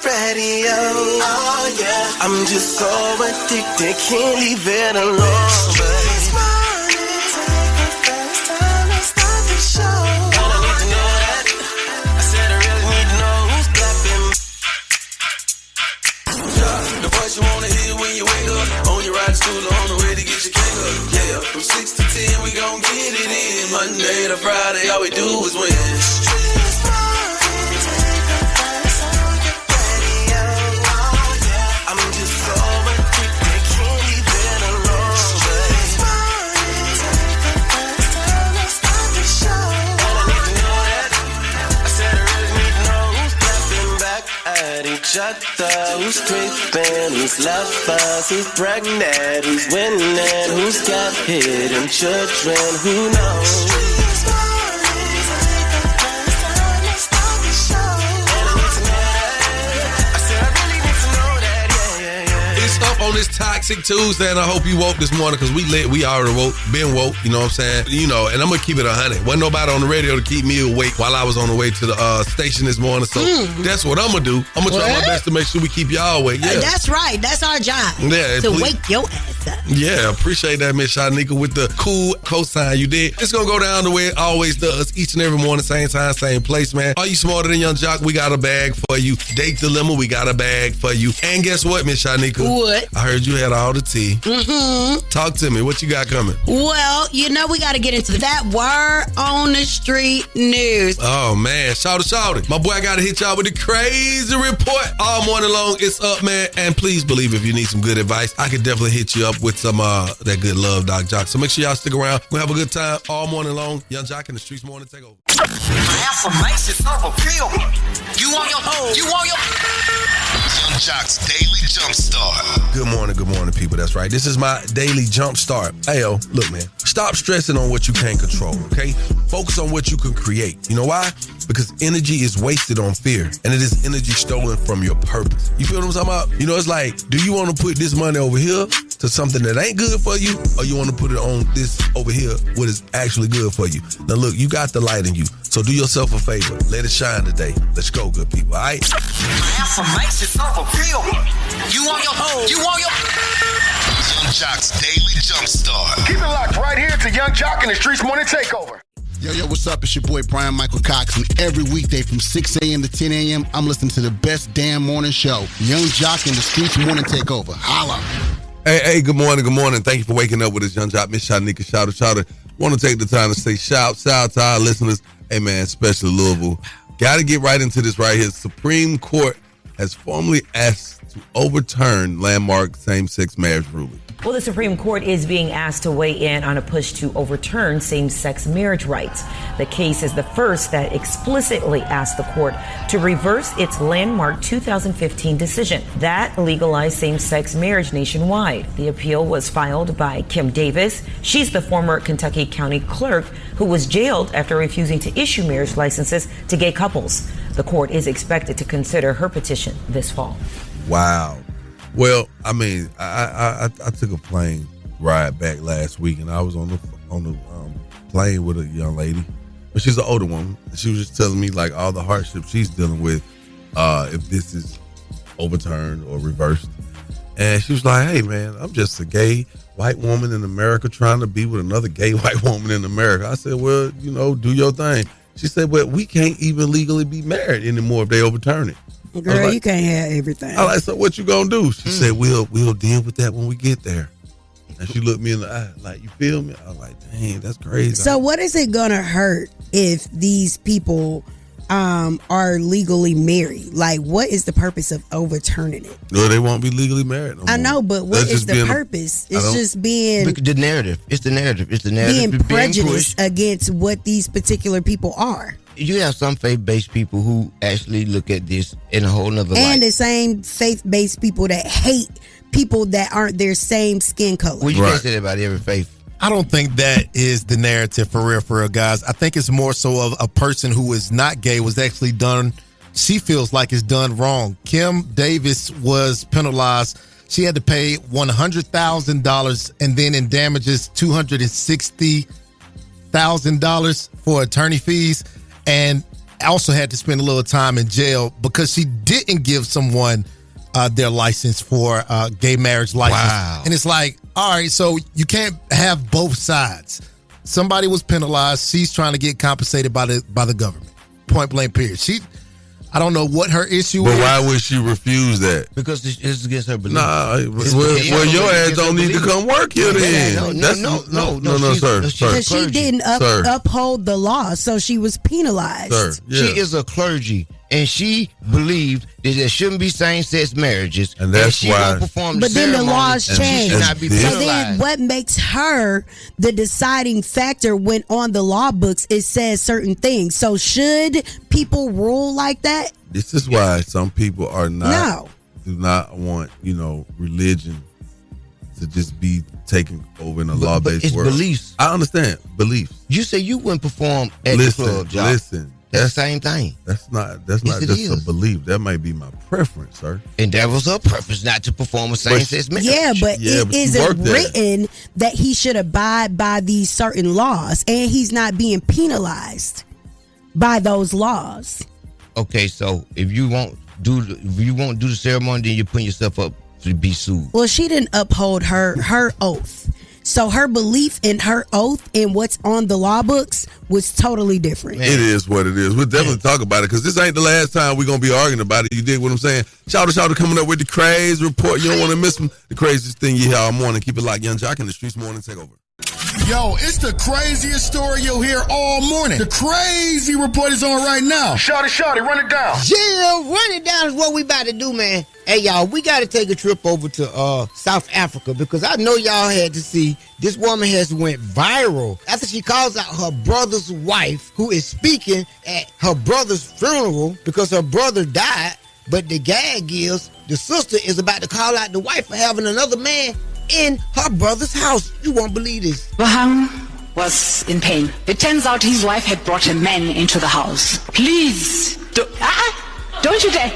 radio. Oh yeah, I'm just so addicted, can't leave it alone. Streetz Morning Takeover, first time I start the show. And I need to know that. I said I really need to know who's clapping. The voice you wanna hear when you wake up, on your ride to school or on the way to get your cake up. Yeah, from 6 to 10 we gon' get it in. Monday to Friday, all we do is win. Streetz Morning Takeover, so get ready, oh yeah. I'm just so addicted, can't leave it alone. Streetz Morning Takeover, first time I start the show. And I need to know that. I said I really need to know who's clapping back at each other, who's creeping, who's lovers, who's pregnant, who's winning, who's got hidden children, who knows? It's up on this Toxic Tuesday, and I hope you woke this morning because we lit. We already woke, been woke, you know what I'm saying? You know, and I'm going to keep it 100. Wasn't nobody on the radio to keep me awake while I was on the way to the station this morning, so that's what I'm going to do. I'm going to try my best to make sure we keep y'all awake. Yeah. That's right. That's our job. Yeah, to wake your ass up. Yeah, appreciate that, Miss Shyneka, with the cool cosign you did. It's going to go down the way it always does, each and every morning, same time, same place, man. Are you smarter than Young Jock? We got a bag for you. Date Dilemma, we got a bag for you. And guess what, Miss Shyneka? What? I heard you had all the tea. Talk to me. What you got coming? Well, you know we got to get into that word on the street news. Oh, man. Shout it. My boy, I got to hit y'all with the crazy report. All morning long, it's up, man. And please believe if you need some good advice, I could definitely hit you up with some that good love, Doc Jock. So make sure y'all stick around. We'll have a good time all morning long. Young Jock and the Streetz Morning Takeover. Affirmations of appeal. You want your Young Jock's Daily Jumpstart. Good morning, people. That's right. This is my daily jumpstart. Hey, yo, look, man. Stop stressing on what you can't control, okay? Focus on what you can create. You know why? Because energy is wasted on fear, and it is energy stolen from your purpose. You feel what I'm talking about? You know, it's like, do you want to put this money over here to something that ain't good for you, or you want to put it on this over here, what is actually good for you? Now, look, you got the light in you, so do yourself a favor. Let it shine today. Let's go, good people, all right? Affirmations of appeal. You want your Young Jock's Daily Jumpstart. Keep it locked right here to Young Jock and the Streetz Morning Takeover. Yo, what's up? It's your boy, Brian Michael Cox, and every weekday from 6 a.m. to 10 a.m., I'm listening to the best damn morning show, Young Jock and the Streetz Morning Takeover. Holla. Hey, good morning. Thank you for waking up with us, Young Jock. Miss Shyneka, shout out. Want to take the time to say shout out to our listeners. Hey, man, especially Louisville. Got to get right into this right here. Supreme Court has formally asked to overturn landmark same-sex marriage ruling. Well, the Supreme Court is being asked to weigh in on a push to overturn same-sex marriage rights. The case is the first that explicitly asked the court to reverse its landmark 2015 decision that legalized same-sex marriage nationwide. The appeal was filed by Kim Davis. She's the former Kentucky County Clerk who was jailed after refusing to issue marriage licenses to gay couples. The court is expected to consider her petition this fall. Wow. Well, I mean, I took a plane ride back last week, and I was on the plane with a young lady, but she's an older woman. She was just telling me like all the hardships she's dealing with if this is overturned or reversed. And she was like, "Hey, man, I'm just a gay white woman in America trying to be with another gay white woman in America." I said, "Well, you know, do your thing." She said, "Well, we can't even legally be married anymore if they overturn it." Girl, you can't have everything. I like, so what you gonna do? She said, we'll deal with that when we get there. And she looked me in the eye, like, you feel me? I was like, dang, that's crazy. So what is it gonna hurt if these people are legally married? Like, what is the purpose of overturning it? No, they won't be legally married no more. I know, but what is the purpose? It's just being the narrative. It's the narrative. Being prejudiced against what these particular people are. You have some faith-based people who actually look at this in a whole nother light. And the same faith-based people that hate people that aren't their same skin color. Well, you can't say that about every faith. I don't think that is the narrative for real, guys. I think it's more so of a person who is not gay was actually done. She feels like it's done wrong. Kim Davis was penalized. She had to pay $100,000 and then in damages $260,000 for attorney fees. And also had to spend a little time in jail because she didn't give someone their license for gay marriage license. Wow. And it's like, all right, so you can't have both sides. Somebody was penalized. She's trying to get compensated by the government. Point blank period. I don't know what her issue is. But why would she refuse that? Because it's against her belief. Nah, well, your ass don't need to come work here then. No, sir. Because she didn't uphold the law, so she was penalized. Sir, yeah. She is a clergy, and she believed that there shouldn't be same-sex marriages. And that's she why. Won't perform But then the laws changed. So then what makes her the deciding factor when on the law books it says certain things? So should people rule like that? This is why some people do not want, religion to just be taken over in a law-based world. It's beliefs. I understand. Beliefs. You say you wouldn't perform at the club, Jock. Listen. That's the same thing. That's not just a belief. That might be my preference, sir. And that was her preference, not to perform a same-sex marriage. Yeah, but it isn't written that he should abide by these certain laws, and he's not being penalized by those laws. Okay, so if you won't do the ceremony, then you're putting yourself up to be sued. Well, she didn't uphold her oath. So her belief in her oath and what's on the law books was totally different. It is what it is. We'll definitely talk about it because this ain't the last time we're going to be arguing about it. You dig what I'm saying? Shout out coming up with the crazy report. You don't want to miss them. The craziest thing you hear all morning. Keep it locked. Young Jock in the Streetz Morning Takeover. Yo, it's the craziest story you'll hear all morning. The crazy report is on right now. Shawty, run it down. Yeah, run it down is what we about to do, man. Hey, y'all, we got to take a trip over to South Africa because I know y'all had to see this woman has went viral after she calls out her brother's wife who is speaking at her brother's funeral because her brother died. But the gag is the sister is about to call out the wife for having another man in her brother's house. You won't believe this. Wahang was in pain. It turns out his wife had brought a man into the house. Please, don't you dare.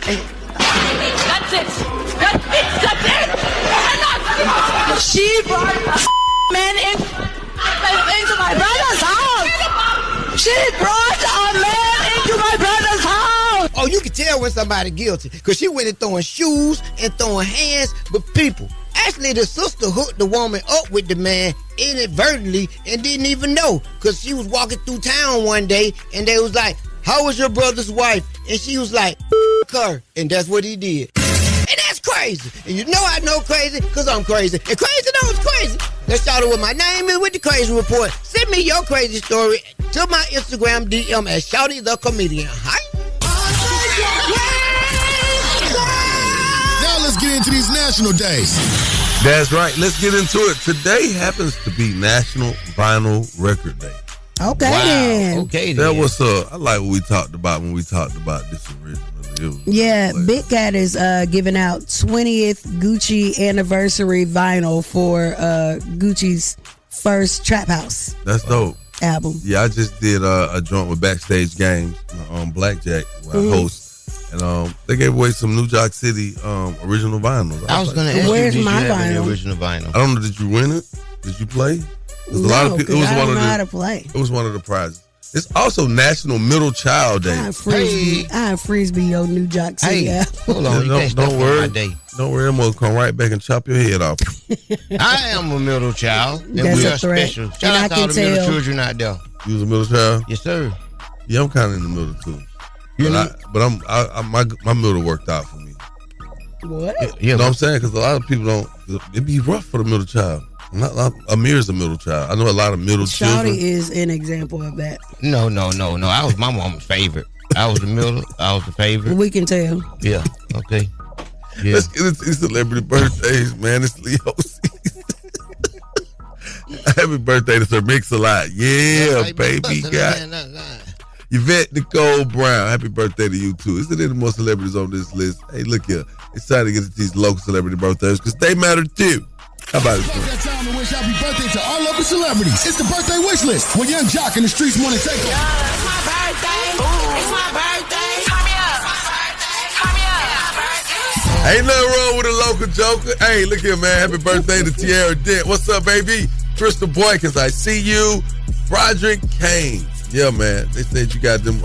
That's it. That's it. She brought a man into my brother's house. She brought a man into my brother's house. Oh, you can tell when somebody guilty because she went and throwing shoes and throwing hands, but people. Actually, the sister hooked the woman up with the man inadvertently and didn't even know because she was walking through town one day and they was like, how was your brother's wife? And she was like, her. And that's what he did. And that's crazy. And you know I know crazy because I'm crazy. And crazy knows crazy. Let's start with my name is with the Crazy Report. Send me your crazy story to my Instagram DM at Shouty the Comedian. Hi. Now let's get into these national days. That's right. Let's get into it. Today happens to be National Vinyl Record Day. Okay, then. Okay, then. That was I like what we talked about when we talked about this originally. Yeah, Big Cat is giving out 20th Gucci anniversary vinyl for Gucci's first Trap House. That's dope. Album. Yeah, I just did a joint with Backstage Games on Blackjack where I host. And they gave away some New York City original vinyls. I was going to ask where's you, did my you have any vinyl? original vinyl? I don't know. Did you win it? Did you play? No, because I don't know how to play. It was one of the prizes. It's also National Middle Child Day. I frisbee your New York City. Hey, hold on. Don't worry. Don't worry. I'm going to come right back and chop your head off. I am a middle child. And That's we a are threat. special. And Shout I out to all can the middle tell. children out there. You was a middle child? Yes, sir. Yeah, I'm kind of in the middle too. My middle worked out for me. What? Yeah, You know what I'm saying? Because a lot of people don't. It'd be rough for the middle child. Amir's a middle child. I know a lot of middle children. Shawty is an example of that. No. I was my mom's favorite. I was the middle. I was the favorite. We can tell. Yeah. Okay. Yeah. Let's get into celebrity birthdays, man. It's Leo season. Happy birthday to Sir Mix-a-Lot. Yeah, baby. Yvette Nicole Brown. Happy birthday to you, too. Isn't there more celebrities on this list? Hey, look here. It's time to get into these local celebrity birthdays because they matter, too. How about it? It's that time to wish happy birthday to all local celebrities. It's the birthday wish list with Young Jock in the Streetz Morning Takeover. It's my birthday. It's my birthday. Turn me up. Turn me up. Ain't nothing wrong with a local joker. Hey, look here, man. Happy birthday to Tierra Dent. What's up, baby? Crystal Boy, because I see you. Broderick Kane. Yeah, man. They said you got them.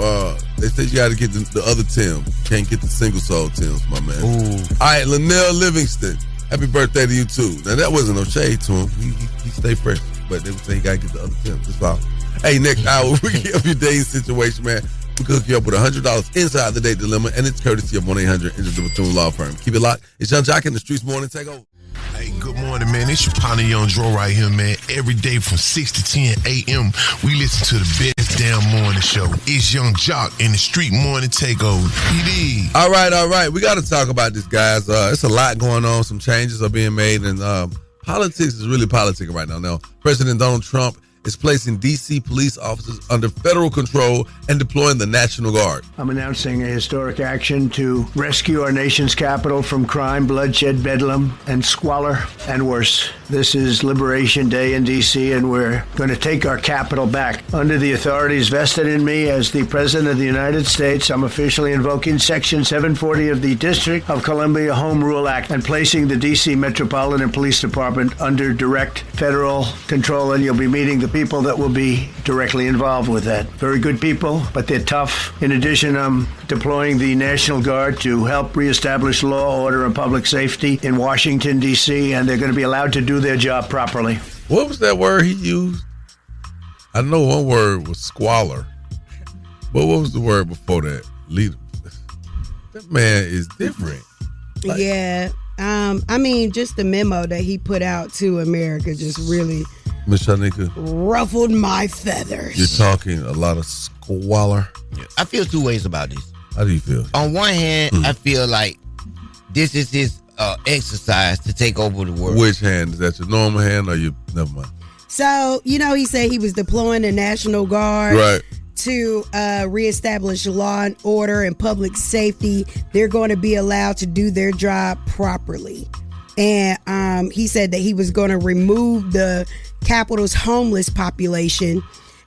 They said you got to get the other Tim. Can't get the single soul Tims, my man. Ooh. All right, Linnell Livingston. Happy birthday to you too. Now that wasn't no shade to him. He stay fresh, but they were saying you got to get the other Tims. That's all. Hey, next hour we give you dating situation, man. We could hook you up with $100 inside the date dilemma, and it's courtesy of 1-800-INTER-THE Law Firm. Keep it locked. It's Young Jock in the Streetz Morning Takeover. Hey, good morning, man. It's your partner, Young Dro, right here, man. Every day from 6 to 10 a.m., we listen to the best damn morning show. It's Young Jock in the Street Morning Takeover. PD. All right. We got to talk about this, guys. It's a lot going on. Some changes are being made, and politics is really politicking right now. Now, President Donald Trump is placing D.C. police officers under federal control and deploying the National Guard. I'm announcing a historic action to rescue our nation's capital from crime, bloodshed, bedlam, and squalor, and worse. This is Liberation Day in D.C., and we're going to take our capital back. Under the authorities vested in me as the President of the United States, I'm officially invoking Section 740 of the District of Columbia Home Rule Act and placing the D.C. Metropolitan Police Department under direct federal control, and you'll be meeting the people that will be directly involved with that. Very good people, but they're tough. In addition, I'm deploying the National Guard to help reestablish law, order, and public safety in Washington, D.C., and they're going to be allowed to do their job properly. What was that word he used? I know one word was squalor, but what was the word before that? Leader. That man is different. Yeah. I mean, just the memo that he put out to America just really... Miss Shyneka, ruffled my feathers. You're talking a lot of squalor. Yeah. I feel two ways about this. How do you feel? On one hand, I feel like this is his exercise to take over the world. Which hand? Is that your normal hand or you? Never mind. So, he said he was deploying the National Guard. Right. To reestablish law and order and public safety. They're going to be allowed to do their job properly. And he said that he was going to remove the Capitol's homeless population.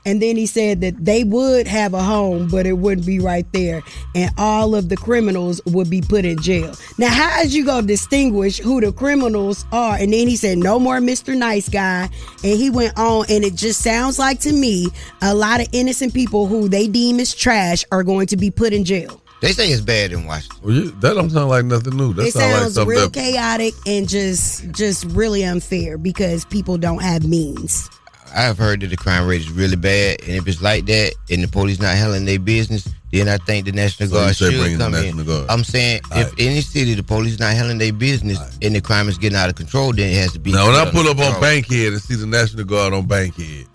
And then he said that they would have a home, but it wouldn't be right there. And all of the criminals would be put in jail. Now, how is you going to distinguish who the criminals are? And then he said, no more Mr. Nice Guy. And he went on, and it just sounds like to me, a lot of innocent people who they deem as trash are going to be put in jail. They say it's bad in Washington. Well, that don't sound like nothing new. That it sounds like real chaotic and just really unfair because people don't have means. I've heard that the crime rate is really bad, and if it's like that and the police not handling their business, then I think the National Guard should come in. I'm saying if any city the police not handling their business and the crime is getting out of control, then it has to be. Now, when I pull up on Bankhead and see the National Guard on Bankhead,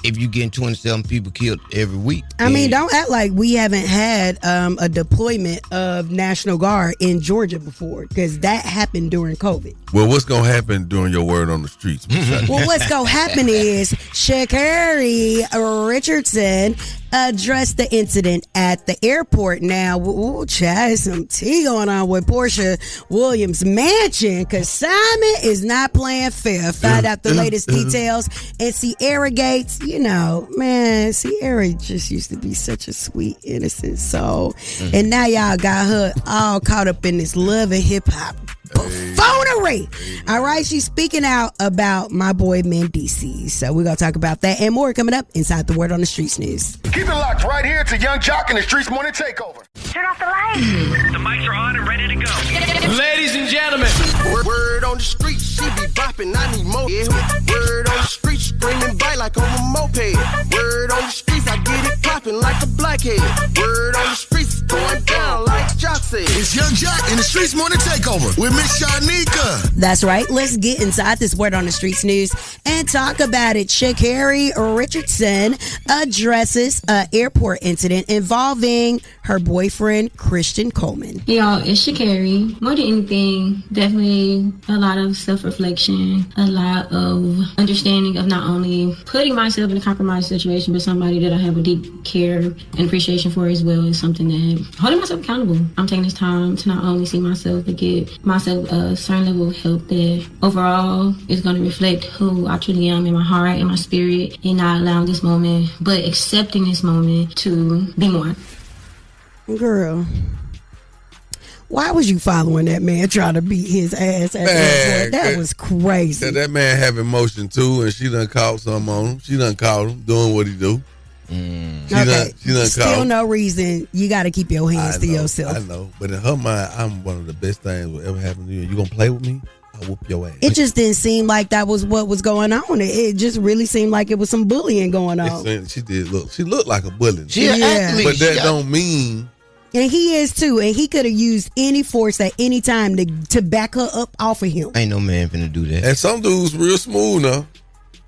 if you getting 27 people killed every week. I mean, don't act like we haven't had a deployment of National Guard in Georgia before, because that happened during COVID. Well, what's going to happen during your word on the streets? Well, what's going to happen is Sha'Carri Richardson addressed the incident at the airport. Now, child, some tea going on with Portia Williams' mansion, because Simon is not playing fair. Find out the latest details. And Sierra Gates, man, Sierra just used to be such a sweet, innocent soul. And now y'all got her all caught up in this love and hip-hop buffoonery. All right, she's speaking out about my boy Mendeecees. So we're going to talk about that and more coming up inside the Word on the Streets News. Keep it locked right here to Young Jock in the Streetz Morning Takeover. Turn off the lights. The mics are on and ready to go. Ladies and gentlemen. Word on the street, she be bopping, I need more. Yeah. Word on the street, screaming bite like on a moped. Word on the streets, I get it popping like a blackhead. Word on the streets, going down like Jock said. It's Young Jock in the Streetz Morning Takeover with Miss Shyneka. That's right. Let's get inside this Word on the Streets News and talk about it. Sha'Carri Richardson addresses an airport incident involving her boyfriend, Christian Coleman. Hey y'all, it's Sha'Carri. More than anything, definitely a lot of self-reflection, a lot of understanding of not only putting myself in a compromised situation, but somebody that I have a deep care and appreciation for as well is something that holding myself accountable. I'm taking this time to not only see myself, but get myself a certain level of help that overall is going to reflect who I truly am in my heart and my spirit, and not allowing this moment, but accepting this moment to be more. Girl, why was you following that man trying to beat his ass? That was crazy. That man have emotion too, and she done caught something on him. She done caught him doing what he do. Okay. She done Still called. no reason you got to keep your hands to yourself. I know, but in her mind, I'm one of the best things that ever happened to you. You gonna play with me? I'll whoop your ass. It just didn't seem like that was what was going on. It just really seemed like it was some bullying going on. She did look. She looked like a bully. She an athlete. But that don't mean. And he is too. And he could have used any force at any time to back her up off of him. Ain't no man finna do that. And some dudes real smooth now.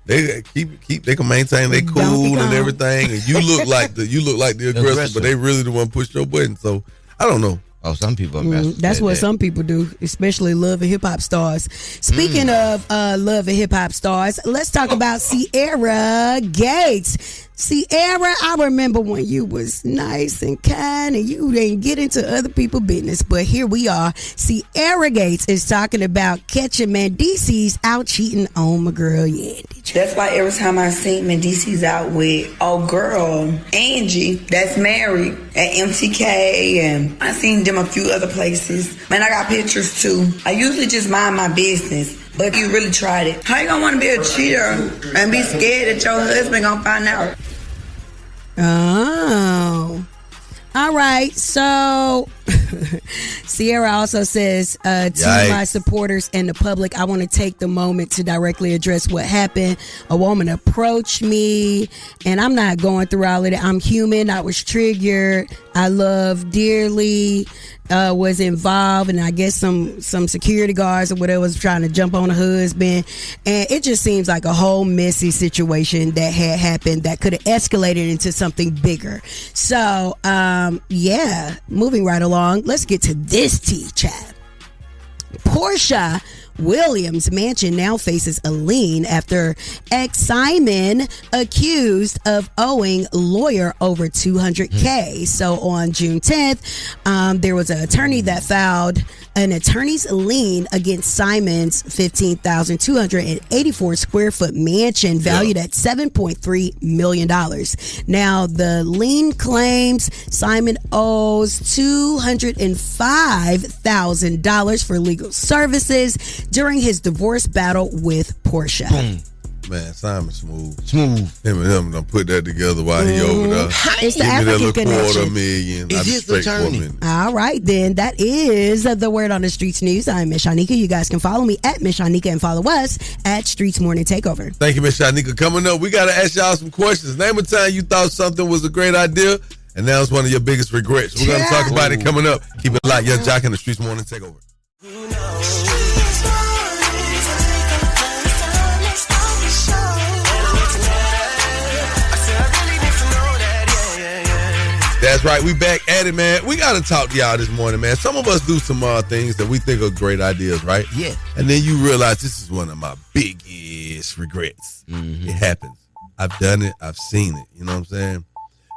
They keep. They can maintain their cool and everything. And you look like the aggressor, but they really the one push your button. So I don't know. Oh, some people are masters. That's what some people do, especially love and hip hop stars. Speaking of love and hip hop stars, let's talk about Sierra Gates. Sierra, I remember when you was nice and kind and you didn't get into other people's business, but here we are. Sierra Gates is talking about catching Mendeecees out cheating on my girl Yandy. That's why every time I seen Mendeecees out with old girl Angie, that's married at MTK, and I seen them a few other places. Man, I got pictures too. I usually just mind my business. But you really tried it. How you gonna want to be a cheater and be scared that your husband gonna find out? Oh. All right. So Sierra also says to my supporters and the public, I want to take the moment to directly address what happened. A woman approached me, and I'm not going through all of it. I'm human. I was triggered. I love dearly. Was involved, and I guess some security guards or whatever was trying to jump on a husband, and it just seems like a whole messy situation that had happened that could have escalated into something bigger. So yeah, moving right along, let's get to this tea, chat. Portia Williams' mansion now faces a lien after ex-Simon accused of owing lawyer over $200K. So on June 10th, there was an attorney that filed an attorney's lien against Simon's 15,284 square foot mansion valued at $7.3 million. Now, the lien claims Simon owes $205,000 for legal services during his divorce battle with Portia. Man, Simon smooth. Smooth. Him and him done put that together while he over there. It's the Give me that African little connection. $250,000. Is his attorney? All right, then. That is the word on the Streets News. I'm Miss Shyneka. You guys can follow me at Miss Shyneka and follow us at Streetz Morning Takeover. Thank you, Miss Shyneka. Coming up, we got to ask y'all some questions. Name a time you thought something was a great idea, and now it's one of your biggest regrets. We're going to talk about it coming up. Keep it locked. Young Jock in the Streetz Morning Takeover. That's right. We back at it, man. We got to talk to y'all this morning, man. Some of us do some things that we think are great ideas, right? Yeah. And then you realize this is one of my biggest regrets. Mm-hmm. It happens. I've done it. I've seen it. You know what I'm saying?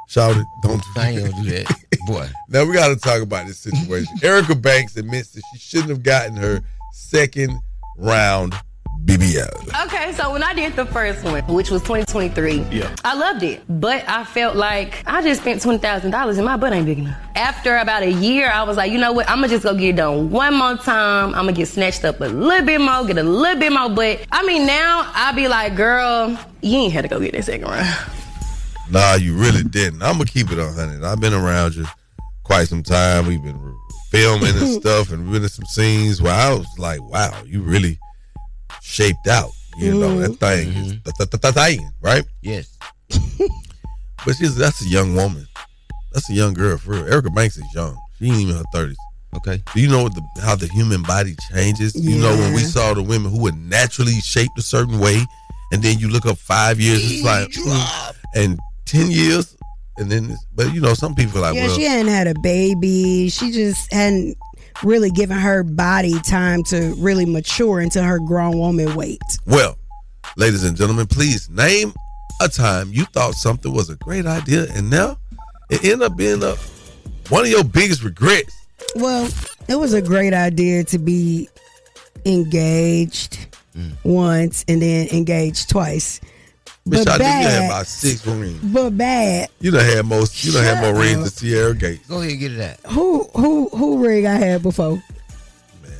Shout it. Don't do I ain't gonna do that. Boy. Now we got to talk about this situation. Erica Banks admits that she shouldn't have gotten her second round BBL. Okay, so when I did the first one, which was 2023, I loved it. But I felt like I just spent $20,000 and my butt ain't big enough. After about a year, I was like, you know what? I'm gonna just go get it done one more time. I'm gonna get snatched up a little bit more, get a little bit more butt. I mean, now I be like, girl, you ain't had to go get that second round. Nah, you really didn't. I'm going to keep it 100. I've been around you quite some time. We've been filming and stuff and been in some scenes where I was like, wow, you really shaped out. You know, that thing is thing, right? Yes. But that's a young woman. That's a young girl, for real. Erica Banks is young. She ain't even in her 30s. Okay. Do you know how the human body changes? You know, when we saw the women who were naturally shaped a certain way, and then you look up 5 years, it's like, and 10 years, and then, but you know, some people are like, Yeah, well, she hadn't had a baby. She just hadn't really given her body time to really mature into her grown woman weight. Well, ladies and gentlemen, please name a time you thought something was a great idea, and now it ended up being one of your biggest regrets. Well, it was a great idea to be engaged once and then engaged twice. Bitch, But I think you had bad. about 6 rings. But bad. You done had more rings than Sierra Gates. Go ahead and get it out. Who ring I had before? Man,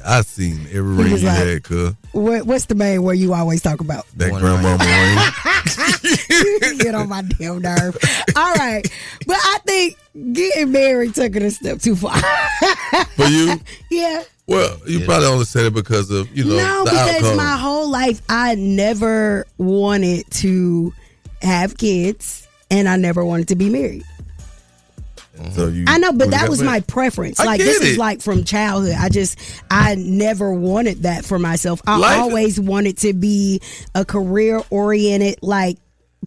I seen every He ring was you like, had, cuz. What's the main where you always talk about? That grandmama ring. Get on my damn nerve. All right. But I think getting married took it a step too far. For you? Yeah. Well, you probably only said it because of, No, the because outcome. my whole life I never wanted to have kids and I never wanted to be married. So you, I know, but that got was married. my preference. I Like, get this is it. like from childhood. I never wanted that for myself. I Life- always wanted to be a career-oriented, like,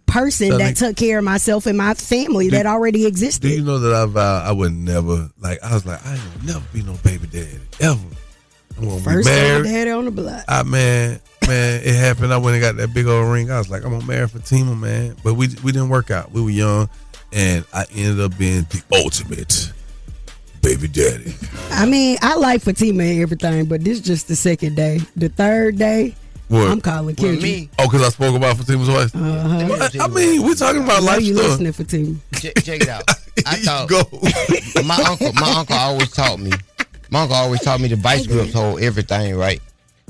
person that took care of myself and my family that already existed. Do you know that I vowed I would never, like, I was like, I ain't gonna never be no baby daddy, ever. I'm gonna First be married. ever daddy on the block. Man, it happened. I went and got that big old ring. I was like, I'm gonna marry Fatima, man. But we didn't work out. We were young, and I ended up being the ultimate baby daddy. I mean, I like Fatima and everything, but this is just the second day. The third day, What? I'm calling Kendrick. Oh, because I spoke about Fatima's wife? I mean, we're talking about Why life you stuff. listening, Fatima? Check it out. I thought my uncle always taught me. My uncle always taught me the vice grips hold everything right.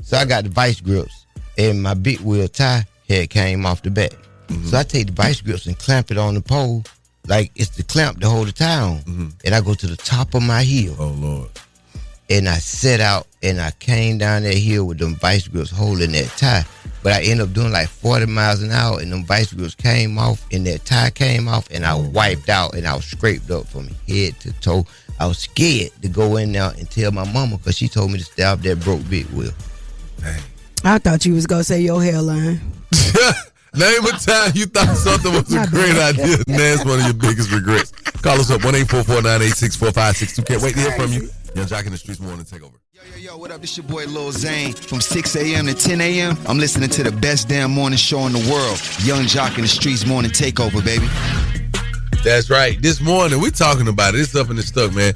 So I got the vice grips, and my big wheel tie head came off the back. So I take the vice grips and clamp it on the pole, like it's the clamp to hold the tie on. And I go to the top of my heel. Oh Lord! And I set out and I came down that hill with them vice grips holding that tie. But I ended up doing like 40 miles an hour, and them vice grips came off, and that tie came off, and I wiped out, and I was scraped up from head to toe. I was scared to go in there and tell my mama because she told me to stay off that broke big wheel. I thought you was going to say your hairline. Name a time you thought something was a great idea, and that's one of your biggest regrets. Call us up 1-844-986-4562. Can't wait to hear from you. Young Jock in the Streetz Morning Takeover. Yo, what up? This your boy Lil Zane. From 6 a.m. to 10 a.m., I'm listening to the best damn morning show in the world. Young Jock in the Streetz Morning Takeover, baby. That's right. This morning, we talking about it. It's up in the stuck, man.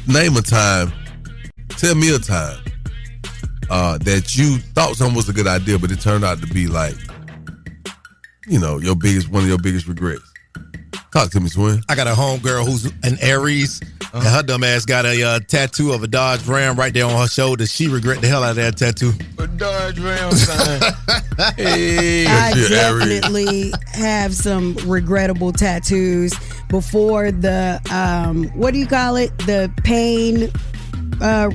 Name a time. Tell me a time that you thought something was a good idea, but it turned out to be like, one of your biggest regrets. Talk to me, Swin. I got a homegirl who's an Aries, and her dumb ass got a tattoo of a Dodge Ram right there on her shoulder. She regret the hell out of that tattoo. A Dodge Ram sign. Hey, I definitely have some regrettable tattoos before the what do you call it? The pain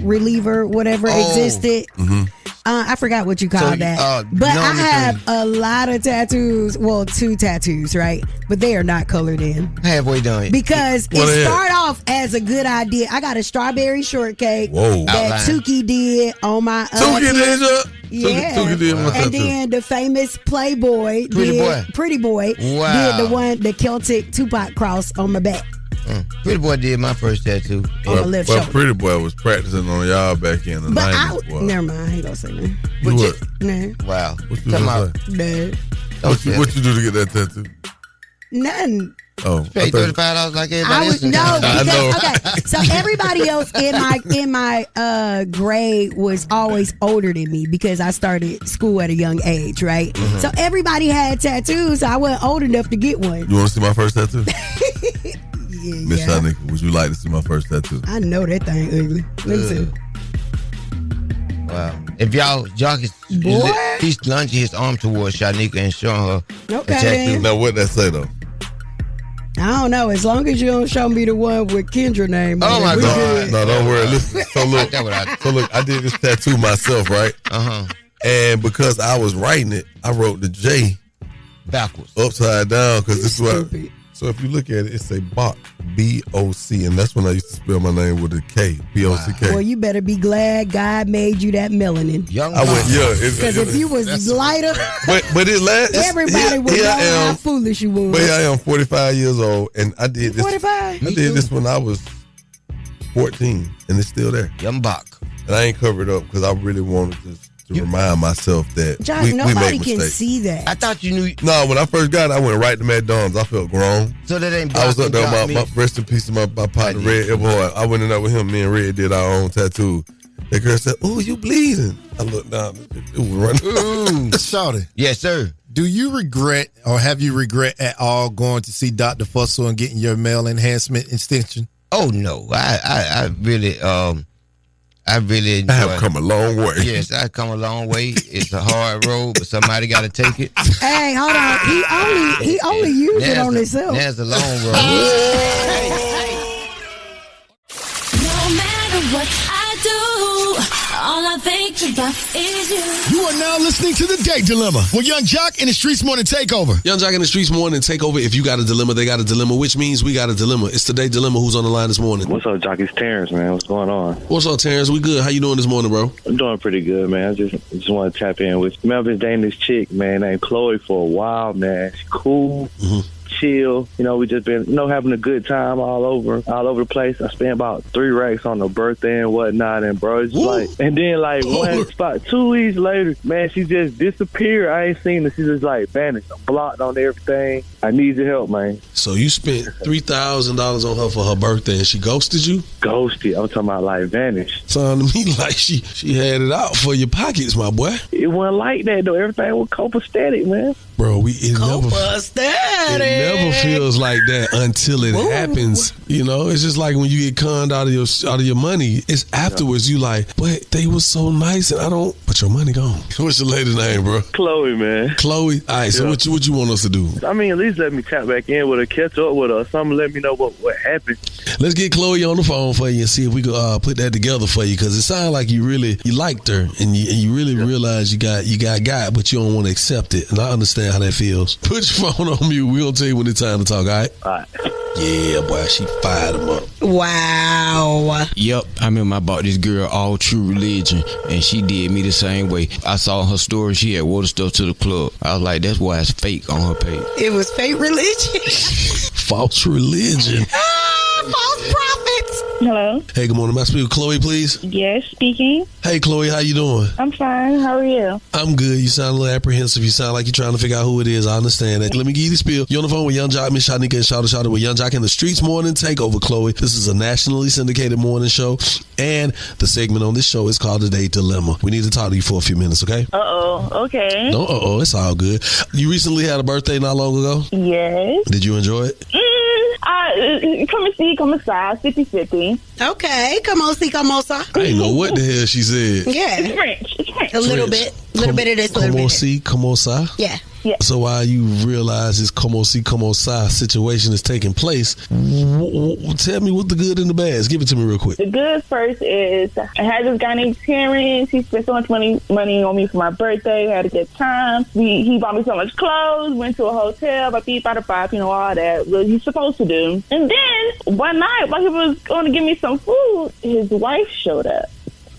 reliever, whatever existed. I forgot what you call that. But I have a lot of tattoos. Well, 2 tattoos, right? But they are not colored in. Halfway done. Because it started off as a good idea. I got a strawberry shortcake that Tukey did on my Tukey did ya? Yeah. Tukey did my and tattoo. then the famous Playboy Pretty Boy Wow. did the Celtic Tupac cross on my back. Pretty Boy did my first tattoo. On my left shoulder. Pretty Boy was practicing on y'all back in the 90s. Never mind, I ain't gonna say that. You what? Nah. Wow. What you gonna say? Nah. What you do to get that tattoo? Nothing. Oh, Paid $35 like everybody else. I know. Okay, so everybody else in my grade was always older than me because I started school at a young age, right? So everybody had tattoos. So I wasn't old enough to get one. You want to see my first tattoo? Yeah. Miss Shyneka, would you like to see my first tattoo? I know that thing ugly. Let me see. Wow. If y'all, Jock is he's lunging his arm towards Shyneka and showing her a tattoo. then. Now, what that say, though? I don't know. As long as you don't show me the one with Kendra name. Oh, my God. No, don't worry. Listen. So look, I did this tattoo myself, right? And because I was writing it, I wrote the J backwards, upside down, because this is what. So if you look at it, it's a Bok, B-O-C, and that's when I used to spell my name with a K, B-O-C-K. Well, you better be glad God made you that melanin. Because if you was lighter, but it lasts. Everybody would know how foolish you was. But here I am, 45 years old, and I did this. 45? I did this when I was 14, and it's still there. Young Bok. And I ain't covered up because I really wanted to remind myself that Josh, we nobody make can mistakes. see that. I thought you knew. No, when I first got it, I went right to McDonald's. I felt grown. So that ain't. I was up there with my rest in peace to my partner Red Everhart. I went in there with him. Me and Red did our own tattoo. That girl said, "Oh, you bleeding?" I looked down. It was running. Shawty. Yes, sir. Do you regret or have you regret at all going to see Dr. Fussell and getting your male enhancement extension? Oh no, I really I really enjoy I have come a long way. Yes, I've come a long way. It's a hard road, but somebody got to take it. Hey, hold on. He only used it on himself. That's a long road. No matter what I do, all I think about is you. You are now listening to The Date Dilemma with Young Jock and the Streetz Morning Takeover. Young Jock and the Streetz Morning Takeover. If you got a dilemma, they got a dilemma, which means we got a dilemma. It's the Date Dilemma. Who's on the line this morning? What's up, Jock? It's Terrence, man. What's going on? What's up, Terrence? We good. How you doing this morning, bro? I'm doing pretty good, man. I just want to tap in with you. Man, I've been dating this chick, man, named Chloe for a while, man. She's cool. Chill, we just been, having a good time all over the place. I spent about 3 racks on her birthday and whatnot, and bro, it's and then about 2 weeks later, man, she just disappeared. I ain't seen her. She just vanished. I'm blocked on everything. I need your help, man. So you spent $3,000 on her for her birthday, and she ghosted you? Ghosted. I'm talking about vanished. Sound to me like she had it out for your pockets, my boy. It wasn't like that though. Everything was copacetic, man. Bro, it never feels like that until it happens. It's just like when you get conned out of your money. It's afterwards you but they were so nice and but your money gone. What's your lady's name, bro? Chloe, man. Chloe. All right. So what you want us to do? I mean, at least let me tap back in with her, catch up with her, or something. Let me know what happened. Let's get Chloe on the phone for you and see if we can put that together for you, because it sounds like you liked her and you really realized you got, but you don't want to accept it. And I understand how that feels. Put your phone on mute. We'll tell you when it's time to talk. All right. All right. Yeah, boy, she fired him up. Wow. Yep, I remember I bought this girl All True Religion, and she did me the same way. I saw her story, she had wore the stuff to the club. I was like, that's why it's fake on her page. It was fake religion. False religion. False prophets. Hello. Hey, good morning. May I speak with Chloe, please? Yes, speaking. Hey, Chloe, how you doing? I'm fine. How are you? I'm good. You sound a little apprehensive. You sound like you're trying to figure out who it is. I understand that. Let me give you the spiel. You're on the phone with Young Jock, Miss Shyneka, and Shouter with Young Jock and the Streetz Morning Takeover, Chloe. This is a nationally syndicated morning show, and the segment on this show is called The Date Dilemma. We need to talk to you for a few minutes, okay? Okay. No, it's all good. You recently had a birthday not long ago? Yes. Did you enjoy it? Come and see, come aside, 50-50. Okay, come on, see, come on, sir. I ain't know what the hell she said. Yeah. It's French. A little bit of this, little bit. Come on, see, come on, sir. Yeah. Yeah. So while you realize this come on, see, come on, sir situation is taking place, tell me what the good and the bad is. Give it to me real quick. The good first is I had this guy named Terrence. He spent so much money on me for my birthday. I had a good time. He bought me so much clothes, went to a hotel, all that. What he's supposed to do. And then one night, while he was going to give me some food, his wife showed up.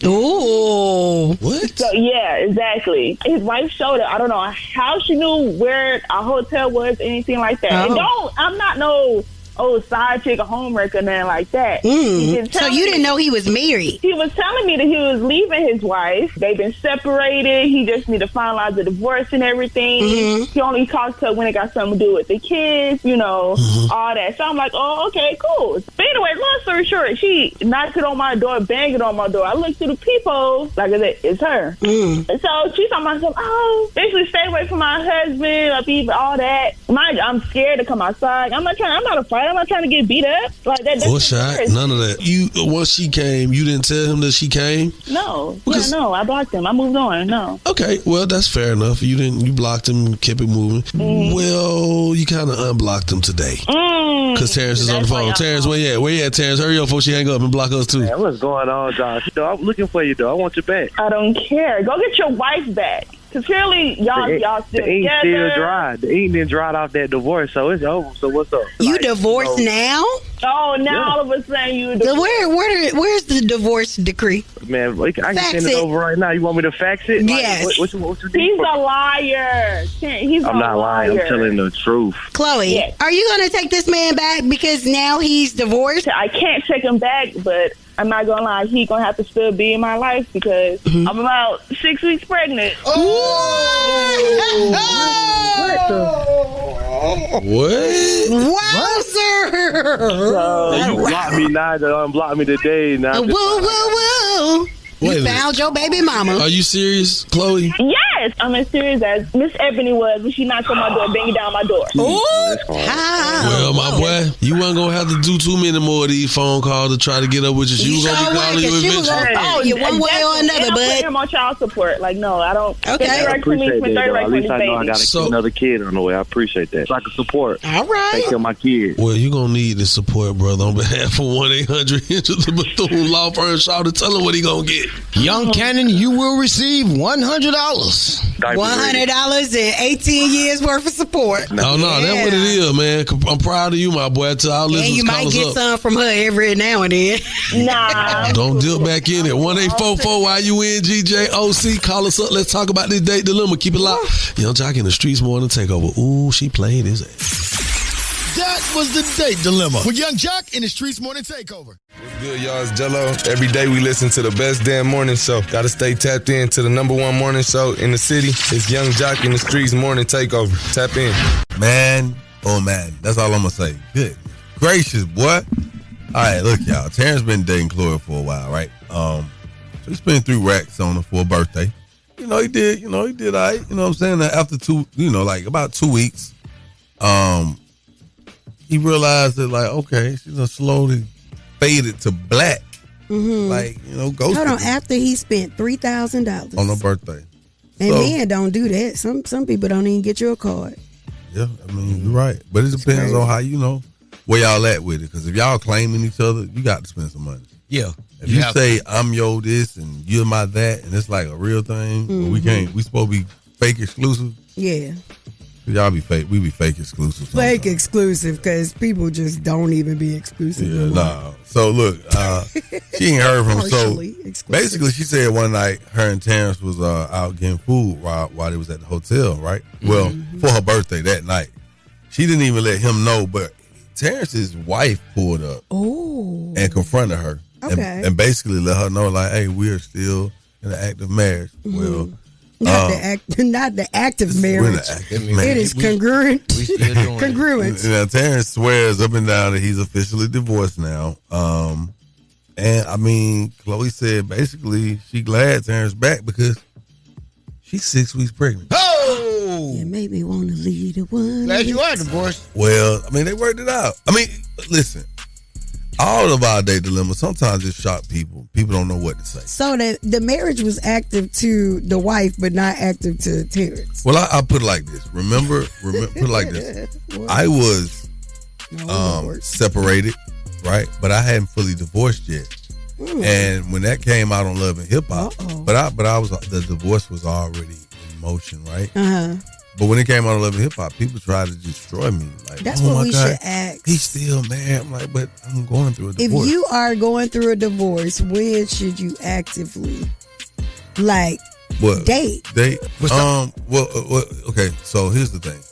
Ooh. What? So, yeah, exactly. His wife showed up. I don't know how she knew where our hotel was, anything like that. And I'm not no side chick or homewrecker, nothing like that. So you didn't know he was married? He was telling me that he was leaving his wife. They've been separated. He just need to finalize the divorce and everything. He only talked to her when it got something to do with the kids, all that. So I'm like, oh, okay, cool. But anyway, long story short, she knocked it on my door, banged it on my door. I looked through the peephole, like I said, it's her. And so she's on myself, basically stay away from my husband, all that. Mind you, I'm scared to come outside. I'm not a fighter. I'm not trying to get beat up. Like that. None of that. Once she came, you didn't tell him that she came? No. I blocked him. I moved on. No. Okay, well, that's fair enough. You blocked him, kept it moving. Well, you kind of unblocked him today. Because Terrence is on the phone. Terrence, where you at, Terrence? Hurry up before she hang up and block us too. Man, what's going on, Josh? I'm looking for you, though. I want you back. I don't care. Go get your wife back. Because clearly, y'all still the ink together. still dry. The ink didn't dry off that divorce, so it's over. So what's up? You divorced now? Oh, now all of a sudden you divorced. Where's the divorce decree? Man, I can send it over right now. You want me to fax it? Yes. What you He's a liar. I'm not lying. I'm telling the truth. Chloe, are you going to take this man back because now he's divorced? I can't take him back, but I'm not going to lie. He's going to have to still be in my life because I'm about 6 weeks pregnant. What? Wowzer! You blocked me now to unblock me today. Now whoa. You found your baby mama. Are you serious, Chloe? Yes, I'm as serious as Miss Ebony was when she knocked on my door, banging down my door. Well, my boy, you wasn't gonna have to do too many more of these phone calls to try to get up with you. She was gonna be calling you eventually. Oh, you one way or another, I'm bud. putting him on child support. Like, no, I don't. Okay. I appreciate that, though. At least I know I got So- another kid on the way. I appreciate that. So I can support. All right. Take care of my kids. Well, you're gonna need the support, brother, on behalf of 1-800 the Bethune Law Firm. Shout to tell him what he gonna get. Young Cannon, you will receive $100. $100 and 18 years worth of support. No, that's what it is, man. I'm proud of you, my boy. To our And listeners, you might call us get up. some from her every now and then. Nah. Don't dip back in it. 1-844-YUNGJOC. Call us up. Let's talk about this date dilemma. Keep it locked. Young Jock in the Streetz Morning Takeover. Ooh, she played his ass. That was the date dilemma with Young Jock in the Streetz Morning Takeover. What's good, y'all? It's Jello. Every day we listen to the best damn morning show. Gotta stay tapped in to the #1 morning show in the city. It's Young Jock in the Streetz Morning Takeover. Tap in. Man, oh man, that's all I'm gonna say. Good gracious, boy. All right, look, y'all. Terrence been dating Chloe for a while, right? So he spent 3 racks on her for a birthday. He did all right. You know what I'm saying? After about 2 weeks, he realized that, like, okay, she's gonna slowly faded to black. Mm-hmm. Ghosted Hold on. her After he spent $3,000 on her birthday. and So- men don't do that. Some people don't even get you a card. Yeah, I mean, you're right. But it depends on how where y'all at with it. Because if y'all claiming each other, you got to spend some money. Yeah. If you say I'm your this and you're my that, and it's like a real thing, we supposed to be fake exclusive. Yeah, Y'all be fake. We be fake exclusive. fake exclusive because people just don't even be exclusive. Yeah, nah. So look, she ain't heard from. So Partially exclusive. basically, she said one night her and Terrence was out getting food while they was at the hotel, right? Well, for her birthday that night, she didn't even let him know. But Terrence's wife pulled up and confronted her, and basically let her know, like, hey, we are still in an active marriage. Well. Not the active marriage. It is congruent. Congruent. Terrence swears up and down that he's officially divorced now. And I mean, Chloe said basically she glad Terrence back because she's 6 weeks pregnant. Oh! It made me want to leave the one. Glad you are divorced. Well, I mean, they worked it out. I mean, listen, all of our date dilemmas, sometimes it shock people. People don't know what to say. So the marriage was active to the wife, but not active to Terrence. Well, I put it like this. Remember, put it like this. I was separated, right? But I hadn't fully divorced yet. And when that came out on Love and Hip Hop, the divorce was already in motion, right? But when it came out on Love and Hip Hop, people tried to destroy me. Like, that's oh what my we God, should ask. He's still married. I'm like, but I'm going through a divorce. If you are going through a divorce, when should you actively date? Okay. So here's the thing.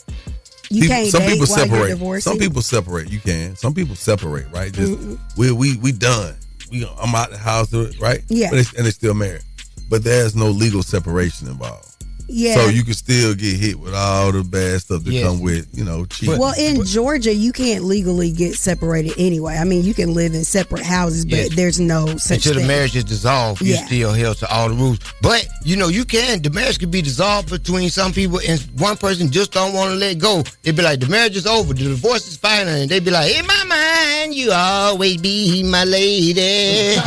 You can't some date people while you're separate. divorcing? Some people separate. You can. Some people separate. Right. Just we done. I'm out the house. Right. Yeah. And they're still married. But there's no legal separation involved. Yeah. So you can still get hit with all the bad stuff that come with, cheating. Well, in Georgia, you can't legally get separated anyway. I mean, you can live in separate houses, but there's no such Until thing. the marriage is dissolved, you still held to all the rules. But, the marriage could be dissolved between some people and one person just don't want to let go. They'd be like, the marriage is over, the divorce is final, and they'd be like, in my mind, you always be my lady.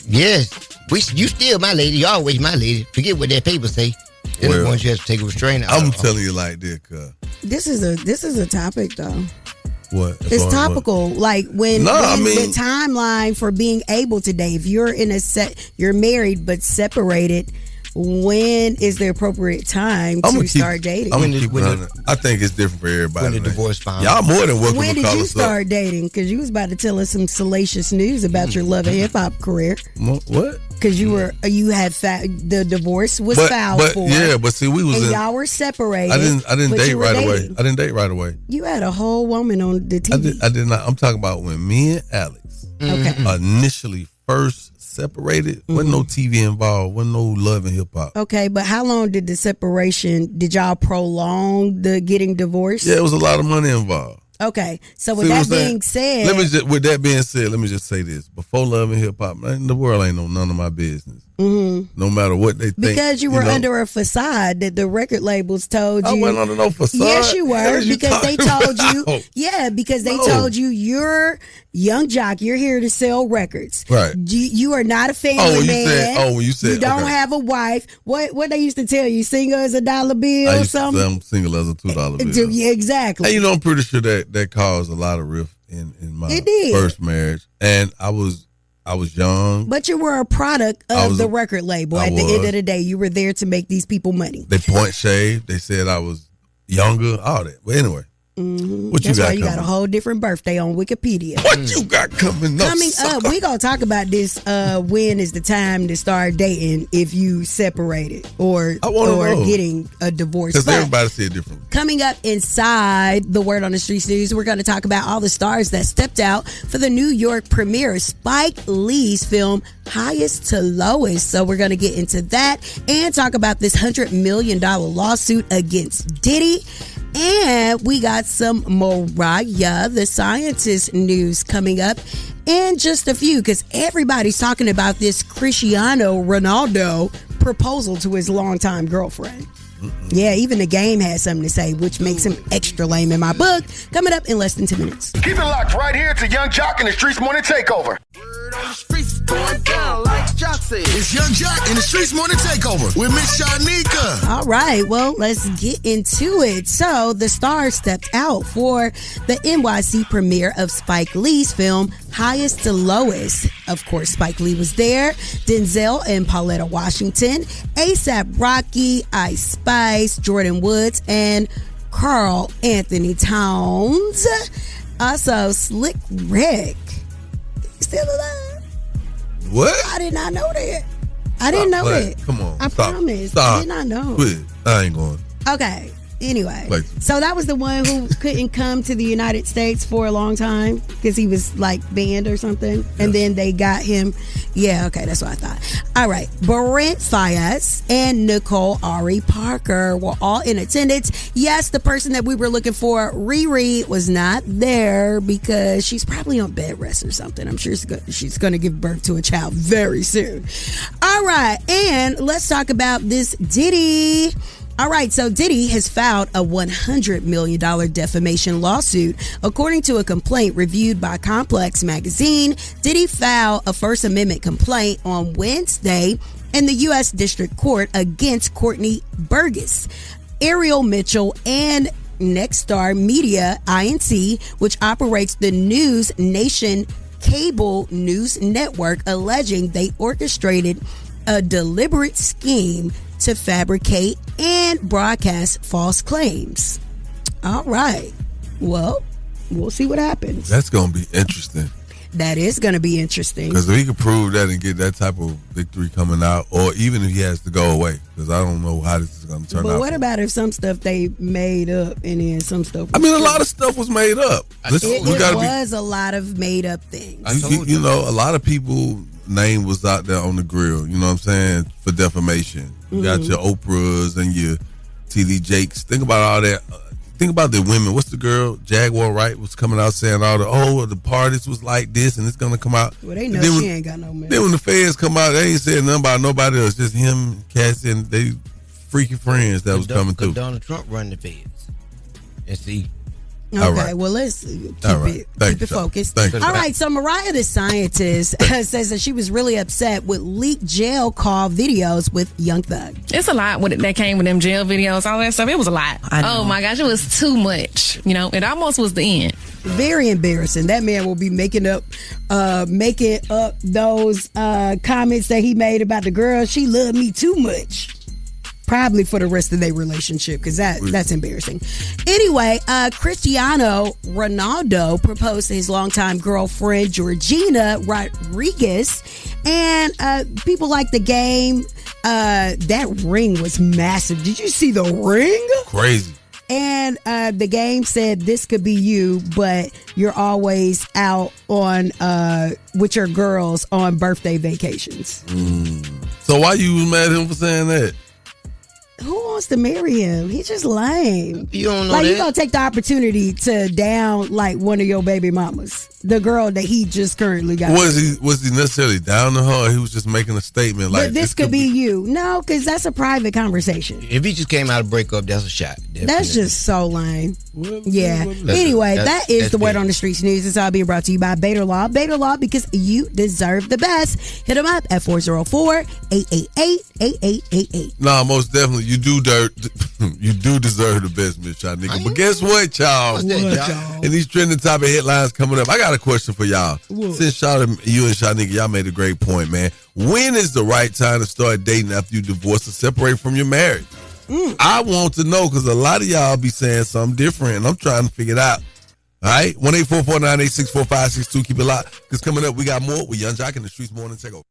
Yes. You still my lady. You always my lady. Forget what that paper say. They're the ones you have to take a restraint out. I'm telling you like this, cuz. This is a topic though. What? It's topical. Like when the timeline for being able to date. If you're you're married but separated, when is the appropriate time to start dating? I think it's different for everybody. When the divorce final. Y'all more than welcome When to did call you us start dating? Because you was about to tell us some salacious news about your Love and Hip Hop career. What? Because you had the divorce was filed for. Yeah, but see, we was and y'all were separated. I didn't date right away. I didn't date right away. You had a whole woman on the TV. I did not. I'm talking about when me and Alex initially first separated. Wasn't no TV involved. Wasn't no Love and Hip Hop. Okay, but how long did the separation? Did y'all prolong the getting divorced? Yeah, it was a lot of money involved. Okay, so with that being said, with that being said, let me just say this: before Love and Hip Hop, man, the world ain't none of my business. Mm-hmm. No matter what they think, because you were under a facade that the record labels told you. I wasn't under no facade. Yes, you were, because they told you. about? Yeah, because they told you you're Young Jock. You're here to sell records. Right. You are not a family man. When you said you don't have a wife. What they used to tell you? Single as a $1 bill I or used something. To say I'm single as a $2 bill. Yeah, exactly. And I'm pretty sure that caused a lot of rift in my first marriage, and I was young. But you were a product of the record label. At the end of the day, you were there to make these people money. They point shaved. They said I was younger. All that. But anyway, what That's you got? Why you got a whole different birthday on Wikipedia. What you got coming up? Coming up, we gonna talk about this. When is the time to start dating if you separated or getting a divorce? Because everybody see it differently. Coming up inside the Word on the Streets news, we're going to talk about all the stars that stepped out for the New York premiere of Spike Lee's film Highest to Lowest. So we're going to get into that and talk about this $100 million lawsuit against Diddy. And we got some Mariah the Scientist news coming up in just a few, because everybody's talking about this Cristiano Ronaldo proposal to his longtime girlfriend. Yeah, even the game has something to say, which makes him extra lame in my book. Coming up in less than 2 minutes. Keep it locked right here to Young Jock and the Streetz Morning Takeover. Word on the streets going down like Jock said. It's Young Jock and the Streetz Morning Takeover with Miss Shyneka. All right, well, let's get into it. So the stars stepped out for the NYC premiere of Spike Lee's film Highest to Lowest. Of course, Spike Lee was there. Denzel and Pauletta Washington, ASAP Rocky, Ice Spice, Jordan Woods, and Carl Anthony Towns. Also, Slick Rick. Still alive? What? I did not know that. I didn't know that. Come on. I promise. Stop. I did not know. Quit. I ain't going. Okay. Anyway, so that was the one who couldn't come to the United States for a long time because he was like banned or something. Yes. And then they got him. Yeah, okay, that's what I thought. All right. Brent Fayez and Nicole Ari Parker were all in attendance. Yes, the person that we were looking for, Riri, was not there because she's probably on bed rest or something. I'm sure she's going to give birth to a child very soon. All right. And let's talk about this Diddy. All right, so Diddy has filed a $100 million defamation lawsuit. According to a complaint reviewed by Complex Magazine, Diddy filed a First Amendment complaint on Wednesday in the U.S. District Court against Courtney Burgess, Ariel Mitchell, and Nexstar Media, Inc., which operates the News Nation cable news network, alleging they orchestrated a deliberate scheme to fabricate and broadcast false claims. All right. Well, we'll see what happens. That's going to be interesting. That is going to be interesting. Because if he can prove that and get that type of victory coming out, or even if he has to go away, because I don't know how this is going to turn out. But what about if some stuff they made up and then some stuff was a lot of stuff was made up. It was a lot of made up things. You know, a lot of people name was out there on the grill, you know what I'm saying, for defamation. You got your Oprahs and your TD Jakes. Think about all that. Think about the women. What's the girl? Jaguar Wright was coming out saying the parties was like this and it's going to come out. Well, they know she ain't got no man. Then when the feds come out, they ain't saying nothing about nobody else. Just him, Cassie, and they freaky friends that was coming through. Donald Trump run the feds. And see. Okay, well, let's keep it focused. All right, so Mariah the Scientist says that she was really upset with leaked jail call videos with Young Thug. It's a lot that came with them jail videos, all that stuff. It was a lot. Oh my gosh, it was too much. You know, it almost was the end. Very embarrassing. That man will be making up those comments that he made about the girl. She loved me too much. Probably for the rest of their relationship, because that's embarrassing. Anyway, Cristiano Ronaldo proposed to his longtime girlfriend, Georgina Rodriguez. And people like the game. That ring was massive. Did you see the ring? Crazy. And the game said this could be you, but you're always out on with your girls on birthday vacations. So why you was mad at him for saying that? Who wants to marry him? He's just lame. You don't know like that. you gonna take the opportunity to down like one of your baby mamas, the girl that he just currently got. Was he necessarily down to her? Or he was just making a statement like But this could be you. No, because that's a private conversation. If he just came out of breakup, that's a shot. Definitely. That's just so lame. Yeah. Anyway, that is the Word on the Streets news. It's all being brought to you by Beta Law. Beta Law, because you deserve the best. Hit them up at 404-888-8888. Nah, most definitely. You do deserve the best, Miss Shyneka. But guess what, y'all? In these trending topic headlines coming up, I got a question for y'all. Since you and Shyneka, y'all made a great point, man. When is the right time to start dating after you divorce or separate from your marriage? I want to know because a lot of y'all be saying something different, and I'm trying to figure it out. All right? 1-844-986-4562. Keep it locked. Because coming up, we got more with Young Jock in the Streetz Morning Takeover.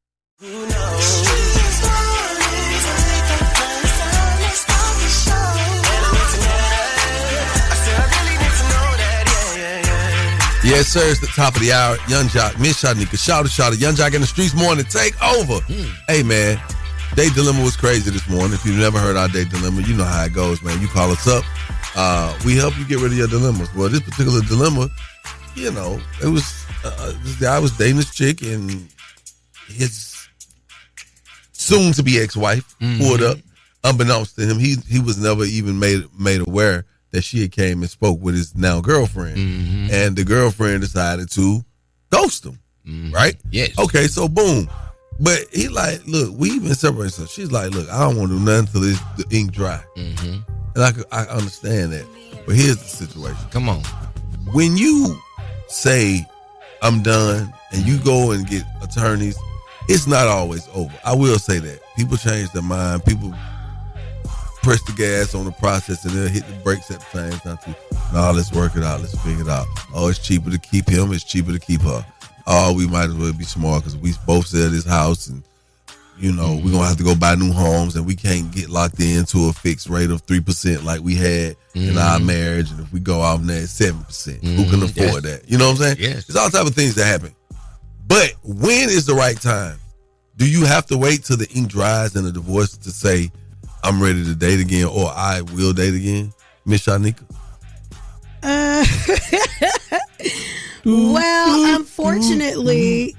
Yes, sir. It's the top of the hour. Young Jock, Miss Shyneka, shout out. Young Jock in the Streetz Morning Takeover. Hey, man. Date dilemma was crazy this morning. If you've never heard our date dilemma, you know how it goes, man. You call us up. We help you get rid of your dilemmas. Well, this particular dilemma, you know, it was this guy was dating this chick, and his soon-to-be ex-wife pulled up. Unbeknownst to him, he was never even made aware that she had came and spoke with his now girlfriend, and the girlfriend decided to ghost him. Right? Yes. Okay, so boom. But he like, look, we've been separated. So she's like, look, I don't want to do nothing till the ink dry. And I understand that. But here's the situation. Come on. When you say, I'm done, and you go and get attorneys, it's not always over. I will say that. People change their mind. People press the gas on the process and they'll hit the brakes at the same time too. No, let's work it out. Let's figure it out. Oh, it's cheaper to keep him. It's cheaper to keep her. Oh, we might as well be smart because we both sell this house and, you know, we're going to have to go buy new homes and we can't get locked into a fixed rate of 3% like we had in our marriage. And if we go off there, it's 7%. Who can afford that? You know what I'm saying? Yes. There's all type of things that happen. But when is the right time? Do you have to wait till the ink dries in a divorce to say, I'm ready to date again or I will date again? Miss Shyneka? Well, unfortunately,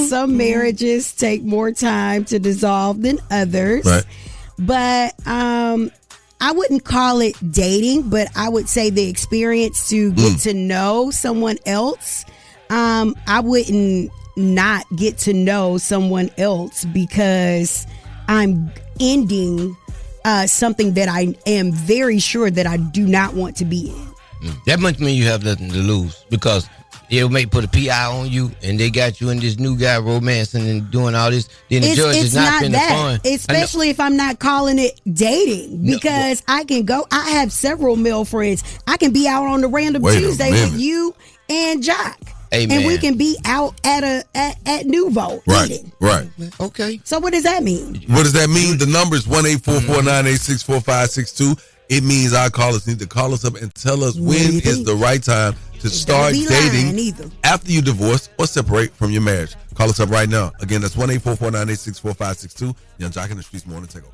some marriages take more time to dissolve than others. Right. But I wouldn't call it dating, but I would say the experience to get to know someone else. I wouldn't not get to know someone else because I'm ending something that I am very sure that I do not want to be in. That must mean you have nothing to lose because they may put a PI on you and they got you and this new guy romancing and doing all this. Then the judge is not finna fun. Especially if I'm not calling it dating because I can go. I have several male friends. I can be out on the random Tuesday with you and Jock. Amen. And we can be out at Nouveau. Eating. Right. Okay. So what does that mean? What does that mean? The number is 1-844-986-4562. It means our callers need to call us up and tell us when is the right time to start dating after you divorce or separate from your marriage. Call us up right now. Again, that's 1-844-986-4562. Young Jock in the Streetz Morning Takeover.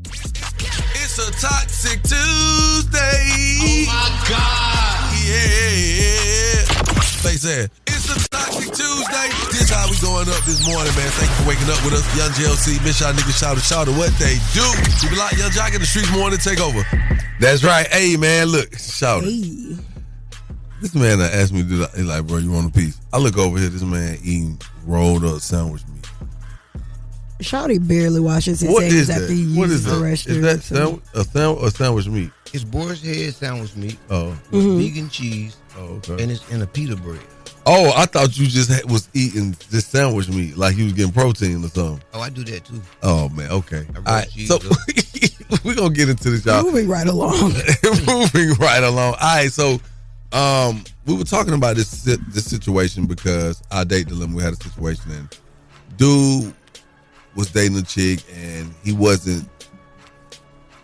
It's a Toxic Tuesday. Oh my God. Yeah. They said, it's a Toxic Tuesday. This how we going up this morning, man. Thank you for waking up with us. Young JLC, Miss Shyneka, shout what they do. You be like Young Jock in the Streetz Morning Takeover. That's right. Hey, man, look, shout it. This man asked me to do that. He's like, bro, you want a piece? I look over here, this man eating rolled up sandwich meat. Shawty barely washes his hands after he uses the restroom. Is that a sandwich meat? It's boar's head sandwich meat. Oh. With vegan cheese. Oh, okay. And it's in a pita bread. Oh, I thought you just was eating this sandwich meat like you was getting protein or something. Oh, I do that too. Oh, man, okay. All right, so we're going to get into this, y'all. Moving right along. Moving right along. All right, so we were talking about this situation because our date dilemma, we had a situation and dude was dating a chick and he wasn't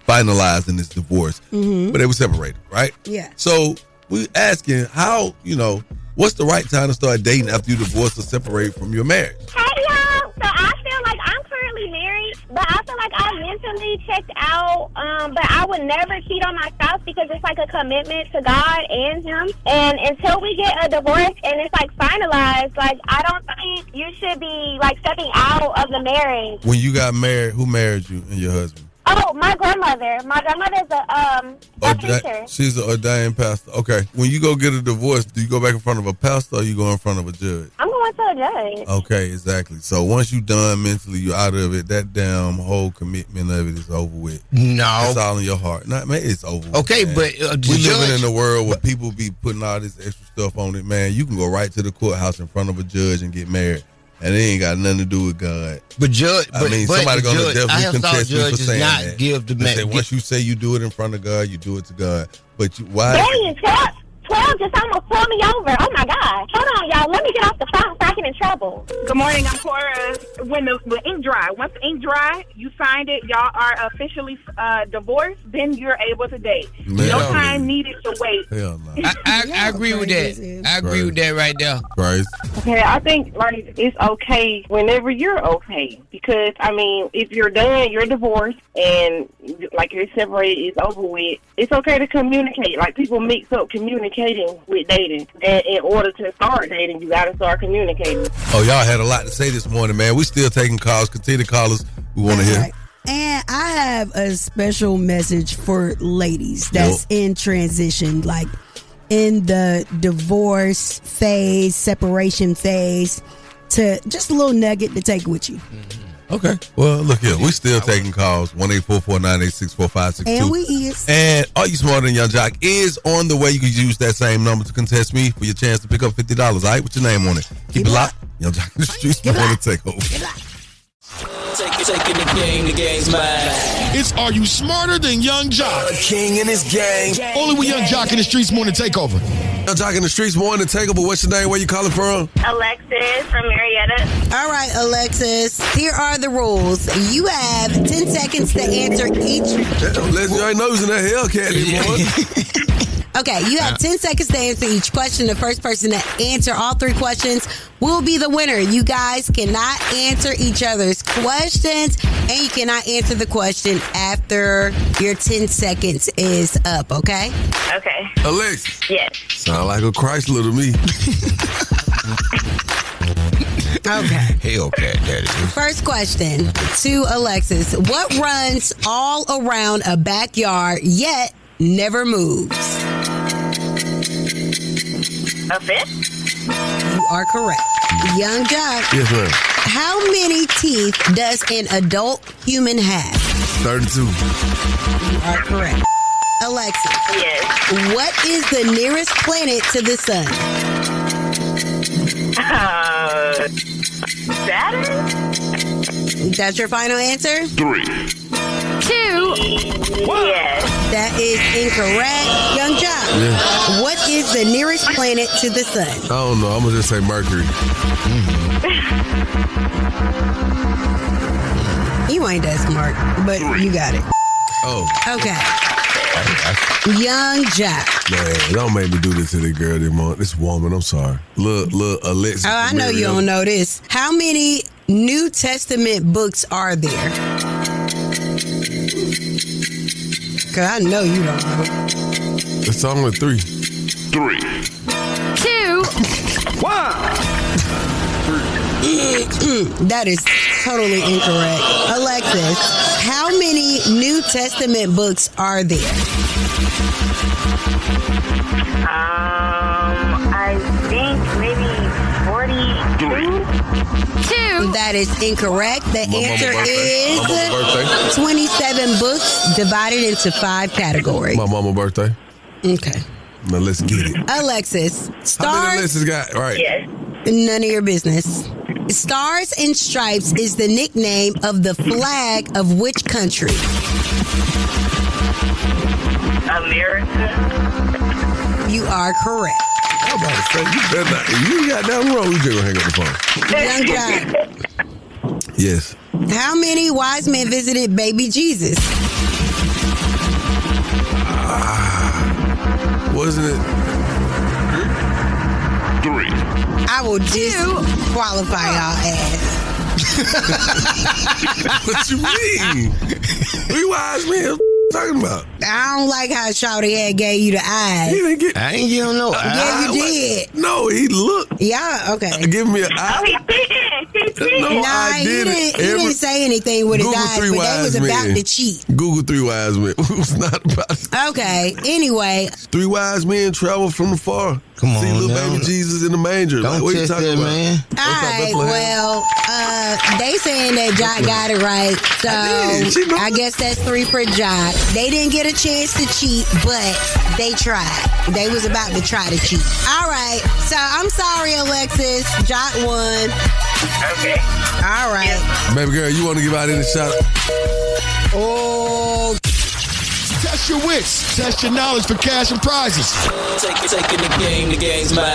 finalizing his divorce, but they were separated, right? Yeah. So we asking how, what's the right time to start dating after you divorce or separate from your marriage? Hey, y'all. So I feel like I'm currently married, but I feel like I mentally checked out, but I would never cheat on my spouse because it's like a commitment to God and him. And until we get a divorce and it's like finalized, like I don't think you should be like stepping out of the marriage. When you got married, who married you and your husband? Oh, my grandmother. My grandmother's a preacher. She's an ordained pastor. Okay. When you go get a divorce, do you go back in front of a pastor or you go in front of a judge? I'm going to a judge. Okay, exactly. So once you done mentally, you out of it, that damn whole commitment of it is over with. No. It's all in your heart. Not, man, it's over with. Okay, man. but we living in a world where people be putting all this extra stuff on it, man. You can go right to the courthouse in front of a judge and get married. And it ain't got nothing to do with God. But somebody gonna definitely contest me for saying not that. Give the man. Once you say you do it in front of God, you do it to God. But why? Dang, 12 just almost pulled me over. Oh my God. Hold on, y'all. Let me get off the phone so I get in trouble. Good morning, I'm Cora. When the ink dry, once the ink dry, you signed it, y'all are officially divorced, then you're able to date. Man, no time needed to wait. Hell no. I agree with that. I agree with that right there. Right. Okay, I think like it's okay whenever you're okay, because I mean, if you're done, you're divorced, and like you're separated, it's over with. It's okay to communicate. Like people mix up communicating with dating, and in order to start dating, you got to start communicating. Oh, y'all had a lot to say this morning, man. We still taking calls. Continue to call us. We want to hear. And I have a special message for ladies that's in transition, like in the divorce phase, separation phase, to just a little nugget to take with you. Okay. Well, look here. We still taking calls. 1-844-986-4562. And we is. And Are You Smarter Than Young Jock is on the way. You can use that same number to contest me for your chance to pick up $50. All right? With your name on it. Keep it locked. Young Jock in the Streetz Morning Takeover. Taking the game's mine. It's Are You Smarter Than Young Jock? A king in his gang. Only with Young Jock in the Streetz Morning Takeover. Young Jock in the Streetz Morning Takeover. What's your name? Where you calling from? Alexis from Marietta. All right, Alexis. Here are the rules. You have 10 seconds to answer each. Alexis, you ain't nosing that Hellcat anymore. Okay, you have 10 seconds to answer each question. The first person to answer all 3 questions will be the winner. You guys cannot answer each other's questions, and you cannot answer the question after your 10 seconds is up, okay? Okay. Alexis. Yes. Sound like a Chrysler to me. Okay. Hellcat, that is. First question to Alexis. What runs all around a backyard yet never moves? A fish? You are correct. Young Jock. Yes, ma'am. How many teeth does an adult human have? 32. You are correct. Alexis. Yes. What is the nearest planet to the sun? Saturn? That's your final answer? 3. 2. Yes. That is incorrect. Young Jock. Yeah. What is the nearest planet to the sun? I don't know. I'm going to just say Mercury. You ain't that smart, but you got it. Oh. Okay. Young Jock. Man, don't make me do this to the girl this woman. I'm sorry. Look, Alexis. Oh, I know you don't know this. How many New Testament books are there? Because I know you don't know. It's only 3. 3. 2. 1. That is totally incorrect. Alexis, how many New Testament books are there? I think maybe 42. 2. That is incorrect. The answer is 27 books divided into 5 categories. My mama's birthday. Okay. Now let's get it. Alexis, How many Alexis got? Right. Yes. None of your business. Stars and Stripes is the nickname of the flag of which country? America. You are correct. I'm about to say, you better not. You got down wrong. We just gonna hang up the phone. Young Jock. Yes. How many wise men visited baby Jesus? Wasn't it 3? I will disqualify y'all ass. What you mean? 3 wise men? What you talking about? I don't like how Shawty had gave you the eyes. He didn't get. I ain't give him no eyes. Yeah, you did. No, he looked. Yeah, okay. Give me an eye. No, I he didn't. didn't say anything with his Google eyes, 3 but they wise was about men. to cheat. Google 3 wise men. It was not about. Okay, anyway. 3 wise men travel from afar. Come on, see little now. baby Jesus in the manger. Don't Like, what you test talking that, about? man. All right, well, they saying that Jock got it right, so I guess that's 3 for Jock. They didn't get a chance to cheat, but they tried. They was about to try to cheat. All right, so I'm sorry, Alexis. Jock won. Okay. All right. Baby girl, you want to give out any shot? Oh. Test your wits. Test your knowledge for cash and prizes. Taking the game's mine.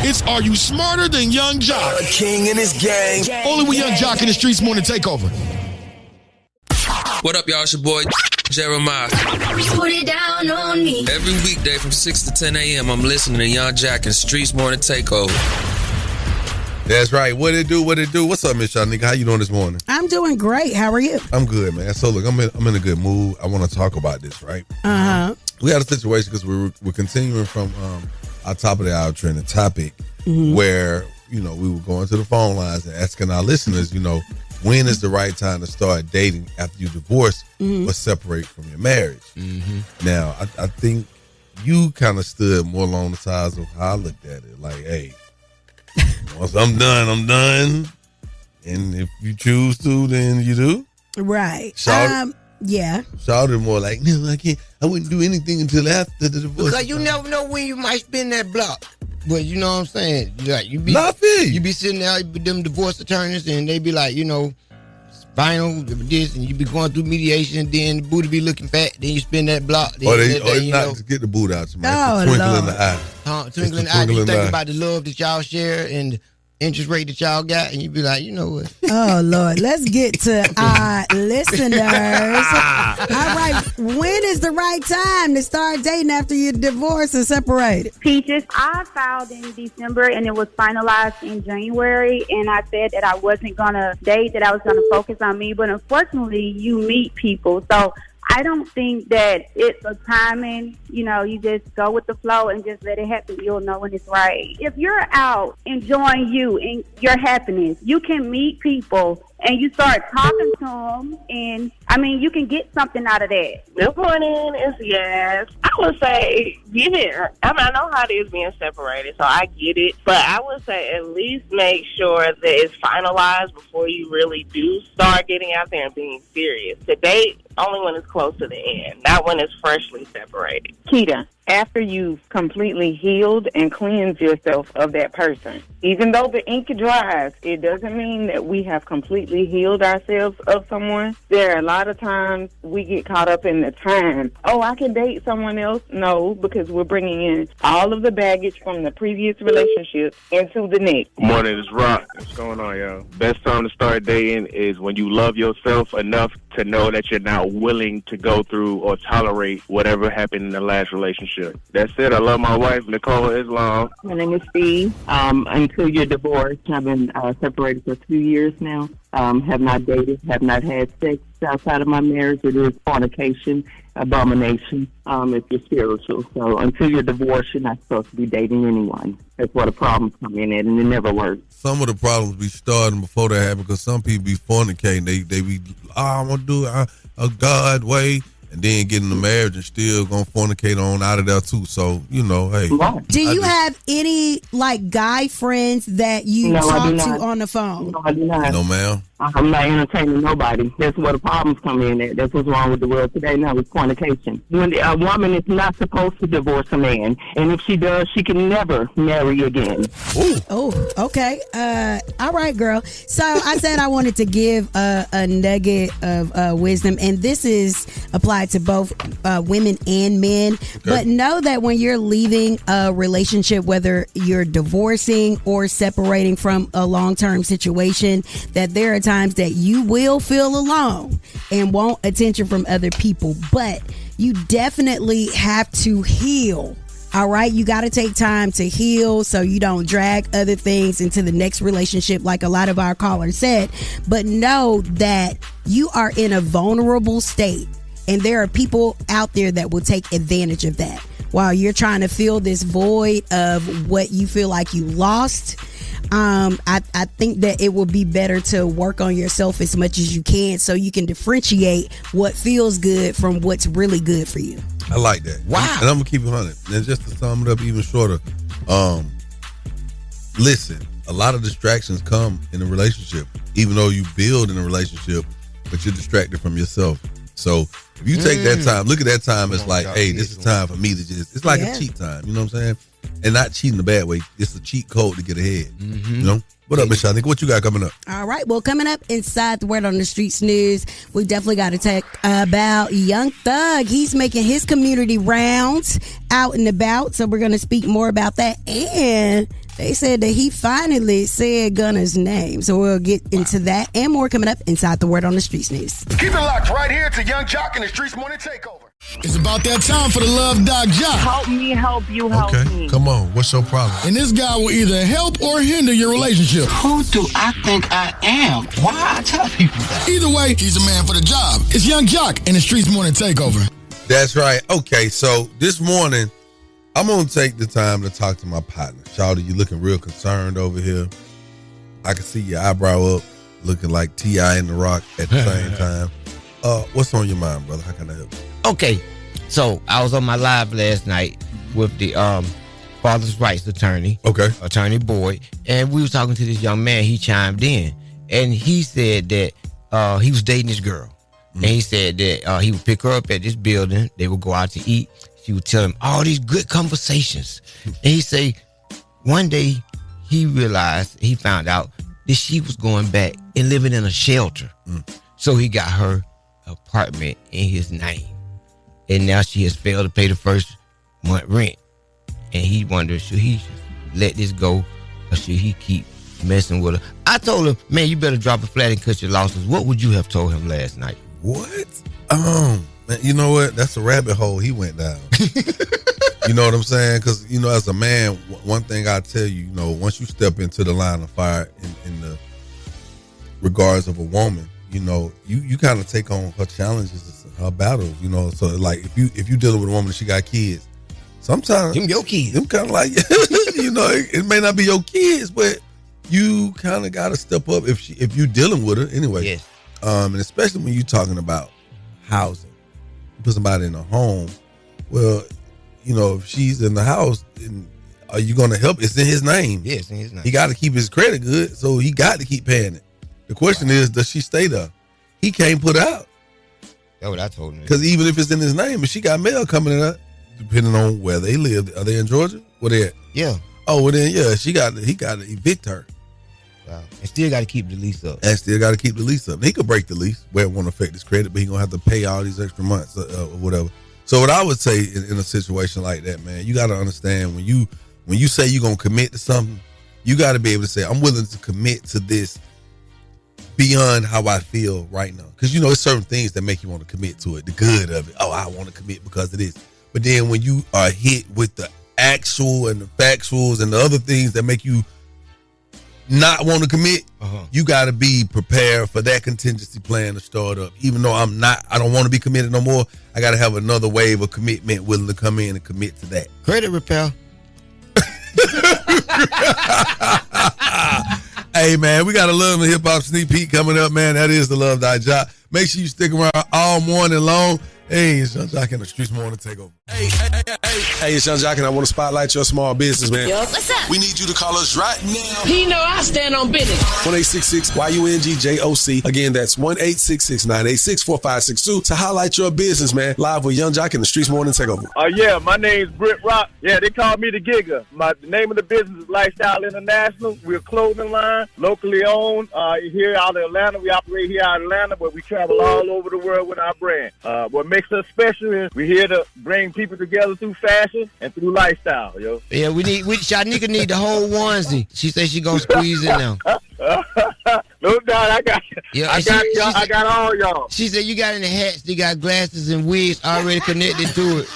It's Are You Smarter Than Young Jock? A king in his gang. Only with Young Jock in the Streetz Morning Takeover. What up, y'all? It's your boy Jeremiah. Put it down on me. Every weekday from 6 to 10 a.m., I'm listening to Young Jock and Streetz Morning Takeover. That's right. What it do? What's up, Miss Shyneka? How you doing this morning? I'm doing great. How are you? I'm good, man. So look, I'm in a good mood. I want to talk about this, right? Uh-huh. We had a situation because we're continuing from our top of the hour trending topic, where we were going to the phone lines and asking our listeners, when is the right time to start dating after you divorce or separate from your marriage? Now, I think you kind of stood more along the sides of how I looked at it. Like, hey, once I'm done, I'm done. And if you choose to, then you do. Right. Yeah. Shouted more like, no, I can't. I wouldn't do anything until after the divorce. Because you never know when you might spin that block. But you know what I'm saying? Like you be sitting there with them divorce attorneys and they be like, spinal this, and you be going through mediation, then the booty be looking fat, then you spin that block. Then Or not to get the boot out, man. Oh, Twinkle Lord. in the eye. Twinkle in the eye. You think about the love that y'all share and the interest rate that y'all got, and you be like, you know what? Oh, Lord. Let's get to our listeners. All right. When is the right time to start dating after you're divorced and separated? Peaches, I filed in December and it was finalized in January, and I said that I wasn't going to date, that I was going to focus on me, but unfortunately you meet people. So I don't think that it's a timing, you just go with the flow and just let it happen. You'll know when it's right. If you're out enjoying you and your happiness, you can meet people and you start talking to them, and you can get something out of that. Good morning, it's yes. I would say give it. I know how it is being separated, so I get it. But I would say at least make sure that it's finalized before you really do start getting out there and being serious. To date only when it's close to the end, not when it's freshly separated. Keita, after you've completely healed and cleansed yourself of that person, even though the ink dries, it doesn't mean that we have completely healed ourselves of someone. There are a lot of times we get caught up in the time. Oh, I can date someone else. No, because we're bringing in all of the baggage from the previous relationship into the next. Morning, it's Rock. What's going on, y'all? Best time to start dating is when you love yourself enough to know that you're not willing to go through or tolerate whatever happened in the last relationship. That's it. I love my wife, Nicole Islam. My name is Steve. Until you're divorced, I've been separated for 2 years now. Have not dated, have not had sex outside of my marriage. It is fornication, abomination, if you're spiritual. So until you're divorced, you're not supposed to be dating anyone. That's where the problems come in at, and it never works. Some of the problems be starting before that happen because some people be fornicating. They be, I want to do it a God way. And then get in the marriage and still gonna fornicate on out of there too. So, hey. Do you have any guy friends that you talk to on the phone? No, I do not. No, ma'am. I'm not entertaining nobody. That's where the problems come in at. That's what's wrong with the world today now with fornication. When a woman is not supposed to divorce a man, and if she does, she can never marry again. Ooh. Oh, okay. All right, girl. So I said I wanted to give a nugget of wisdom, and this is applied to both women and men. Okay. But know that when you're leaving a relationship, whether you're divorcing or separating from a long-term situation, that there are times that you will feel alone and want attention from other people, but you definitely have to heal. All right, you got to take time to heal so you don't drag other things into the next relationship, like a lot of our callers said. But know that you are in a vulnerable state, and there are people out there that will take advantage of that. While you're trying to fill this void of what you feel like you lost, I think that it will be better to work on yourself as much as you can so you can differentiate what feels good from what's really good for you. I like that. Wow. And I'm going to keep it 100. And just to sum it up even shorter, listen, a lot of distractions come in a relationship, even though you build in a relationship, but you're distracted from yourself. So if you take that time, look at that time as like, hey, this is time for me to just, it's like a cheat time, you know what I'm saying? And not cheating the bad way. It's a cheat code to get ahead, you know? What up, Miss Shyneka? What you got coming up? All right. Well, coming up inside the Word on the Streets news, we definitely got to talk about Young Thug. He's making his community rounds out and about. So we're going to speak more about that. And they said that he finally said Gunna's name. So we'll get into that and more coming up inside the Word on the Streets news. Keep it locked right here to Young Jock and the Streetz Morning Takeover. It's about that time for the Love Doc Jock. Help me, help you, help me. Come on. What's your problem? And this guy will either help or hinder your relationship. Who do I think I am? Why I tell people that? Either way, he's a man for the job. It's Young Jock and the Streetz Morning Takeover. That's right. Okay, so this morning, I'm going to take the time to talk to my partner. Shawty, you looking real concerned over here. I can see your eyebrow up, looking like T.I. and The Rock at the same time. What's on your mind, brother? How can I help you? Okay, so I was on my live last night with the father's rights attorney, Attorney Boyd, and we was talking to this young man. He chimed in, and he said that he was dating this girl, and he said that he would pick her up at this building. They would go out to eat. She would tell him all these good conversations, and he say one day he found out that she was going back and living in a shelter. So he got her apartment in his name. And now she has failed to pay the first month rent. And he wonders, should he let this go or should he keep messing with her? I told him, man, you better drop a flat and cut your losses. What would you have told him last night? What? Man, you know what? That's a rabbit hole he went down. You know what I'm saying? Because, you know, as a man, one thing I tell you, you know, once you step into the line of fire in the regards of a woman, you know, you kind of take on her challenges, her battles, you know. So like if you dealing with a woman and she got kids, sometimes them your kids. Them kind of like you know, it may not be your kids, but you kind of got to step up if you dealing with her anyway. Yes. And especially when you talking about housing, you put somebody in a home. Well, you know, if she's in the house, are you going to help? It's in his name. Yes, in his name. He got to keep his credit good, so he got to keep paying it. The question is, does she stay there? He can't put out. That's what I told him. Because even if it's in his name, if she got mail coming in, depending on where they live, are they in Georgia? Where they at? Yeah. Oh, well then, yeah, he got to evict her. Wow. And still got to keep the lease up. He could break the lease where it won't affect his credit, but he gonna have to pay all these extra months or whatever. So what I would say in a situation like that, man, you got to understand when you say you're gonna commit to something, you got to be able to say, I'm willing to commit to this beyond how I feel right now. Because, you know, there's certain things that make you want to commit to it, the good of it. Oh, I want to commit because of this. But then when you are hit with the actual and the factuals and the other things that make you not want to commit, you got to be prepared for that contingency plan to start up. Even though I don't want to be committed no more, I got to have another wave of commitment willing to come in and commit to that. Credit repair. Hey, man, we got a Love and Hip Hop sneak peek coming up, man. That is the Love Thy Job. Make sure you stick around all morning long. Hey, it's Young Jock and the Streetz Morning Takeover. Hey, it's Young Jock, and I want to spotlight your small business, man. Yo, what's up? We need you to call us right now. He know I stand on business. 1-866-YUNGJOC. Again, that's 1-866-986-4562 to highlight your business, man. Live with Young Jock and the Streetz Morning Takeover. Yeah, my name's Britt Rock. Yeah, they call me the Giga. The name of the business is Lifestyle International. We're a clothing line, locally owned. Here out of Atlanta. We operate here out of Atlanta, but we travel all over the world with our brand. What makes us special is we're here to bring people together through fashion and through lifestyle, yo. Yeah, Shyneka need the whole onesie. She said she gonna squeeze in now. No doubt, I got y'all. I got all y'all. She said you got any hats, you got glasses and wigs already connected to it.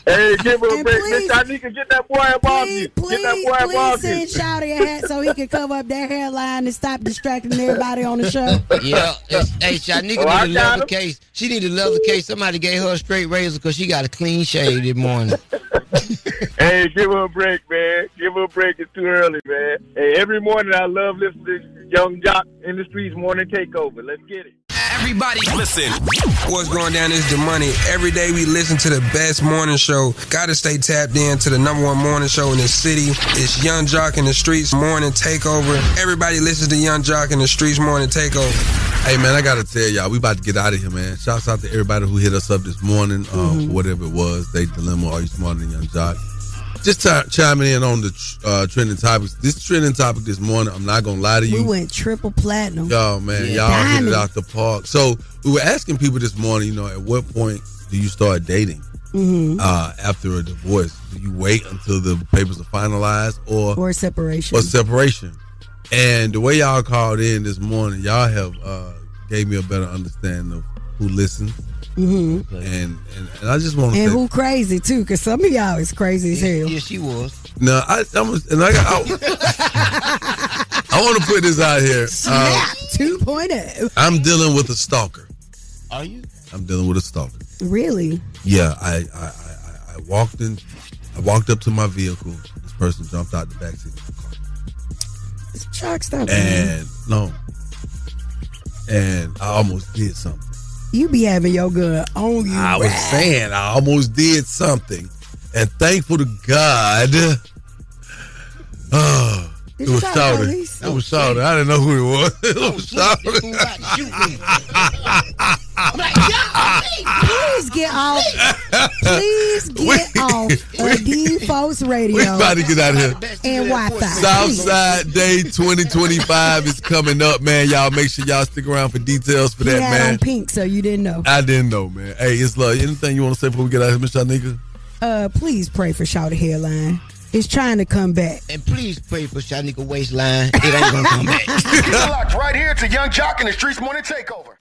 Hey, give her a break. Miss Shyneka, get that boy above you. Get that boy above you. Please send Shawty a hat so he can cover up that hairline and stop distracting everybody on the show. Yeah. Hey, Shyneka need a leather case. She need a leather case. Somebody gave her a straight razor because she got a clean shave this morning. Hey, give her a break, man. Give her a break. It's too early, man. Hey, every morning I love listening to Young Jock in the Streetz Morning Takeover. Let's get it. Everybody listen. What's going down is the money. Every day we listen to the best morning show. Gotta stay tapped in to the number one morning show in the city. It's Young Jock in the Streetz Morning Takeover. Everybody listens to Young Jock in the Streetz Morning Takeover. Hey, man, I got to tell y'all, we about to get out of here, man. Shouts out to everybody who hit us up this morning, whatever it was, they dilemma, are you smarter than Young Jock? Just chiming in on the trending topics. This trending topic this morning, I'm not going to lie to you. We went triple platinum. Y'all, man, y'all hit it out the park. So we were asking people this morning, at what point do you start dating after a divorce? Do you wait until the papers are finalized or separation? And the way y'all called in this morning, y'all have gave me a better understanding of who listens. And I just want to say, who crazy too, because some of y'all is crazy as hell. Yeah, she was. No, I want to put this out here. Snap 2.0. I'm dealing with a stalker. Are you? I'm dealing with a stalker. Really? Yeah, I walked in. I walked up to my vehicle. This person jumped out the backseat of the car. Shock stuff. And I almost did something. You be having your gun on you. I was saying I almost did something, and thankful to God, it was Shawty. It was Shawty. I didn't know who it was. It was Shawty. Please get off. Please get off of D-Folks Radio. We about to get out of here. And Wi-Fi. Southside Day 2025 is coming up, man. Y'all make sure y'all stick around for details for that, man. On pink, so you didn't know. I didn't know, man. Hey, it's love. Anything you want to say before we get out of here, Miss Shyneka? Please pray for Shawty hairline. It's trying to come back. And please pray for Shyneka waistline. It ain't gonna come back. You're locked right here to Young Jock in the Streetz Morning Takeover.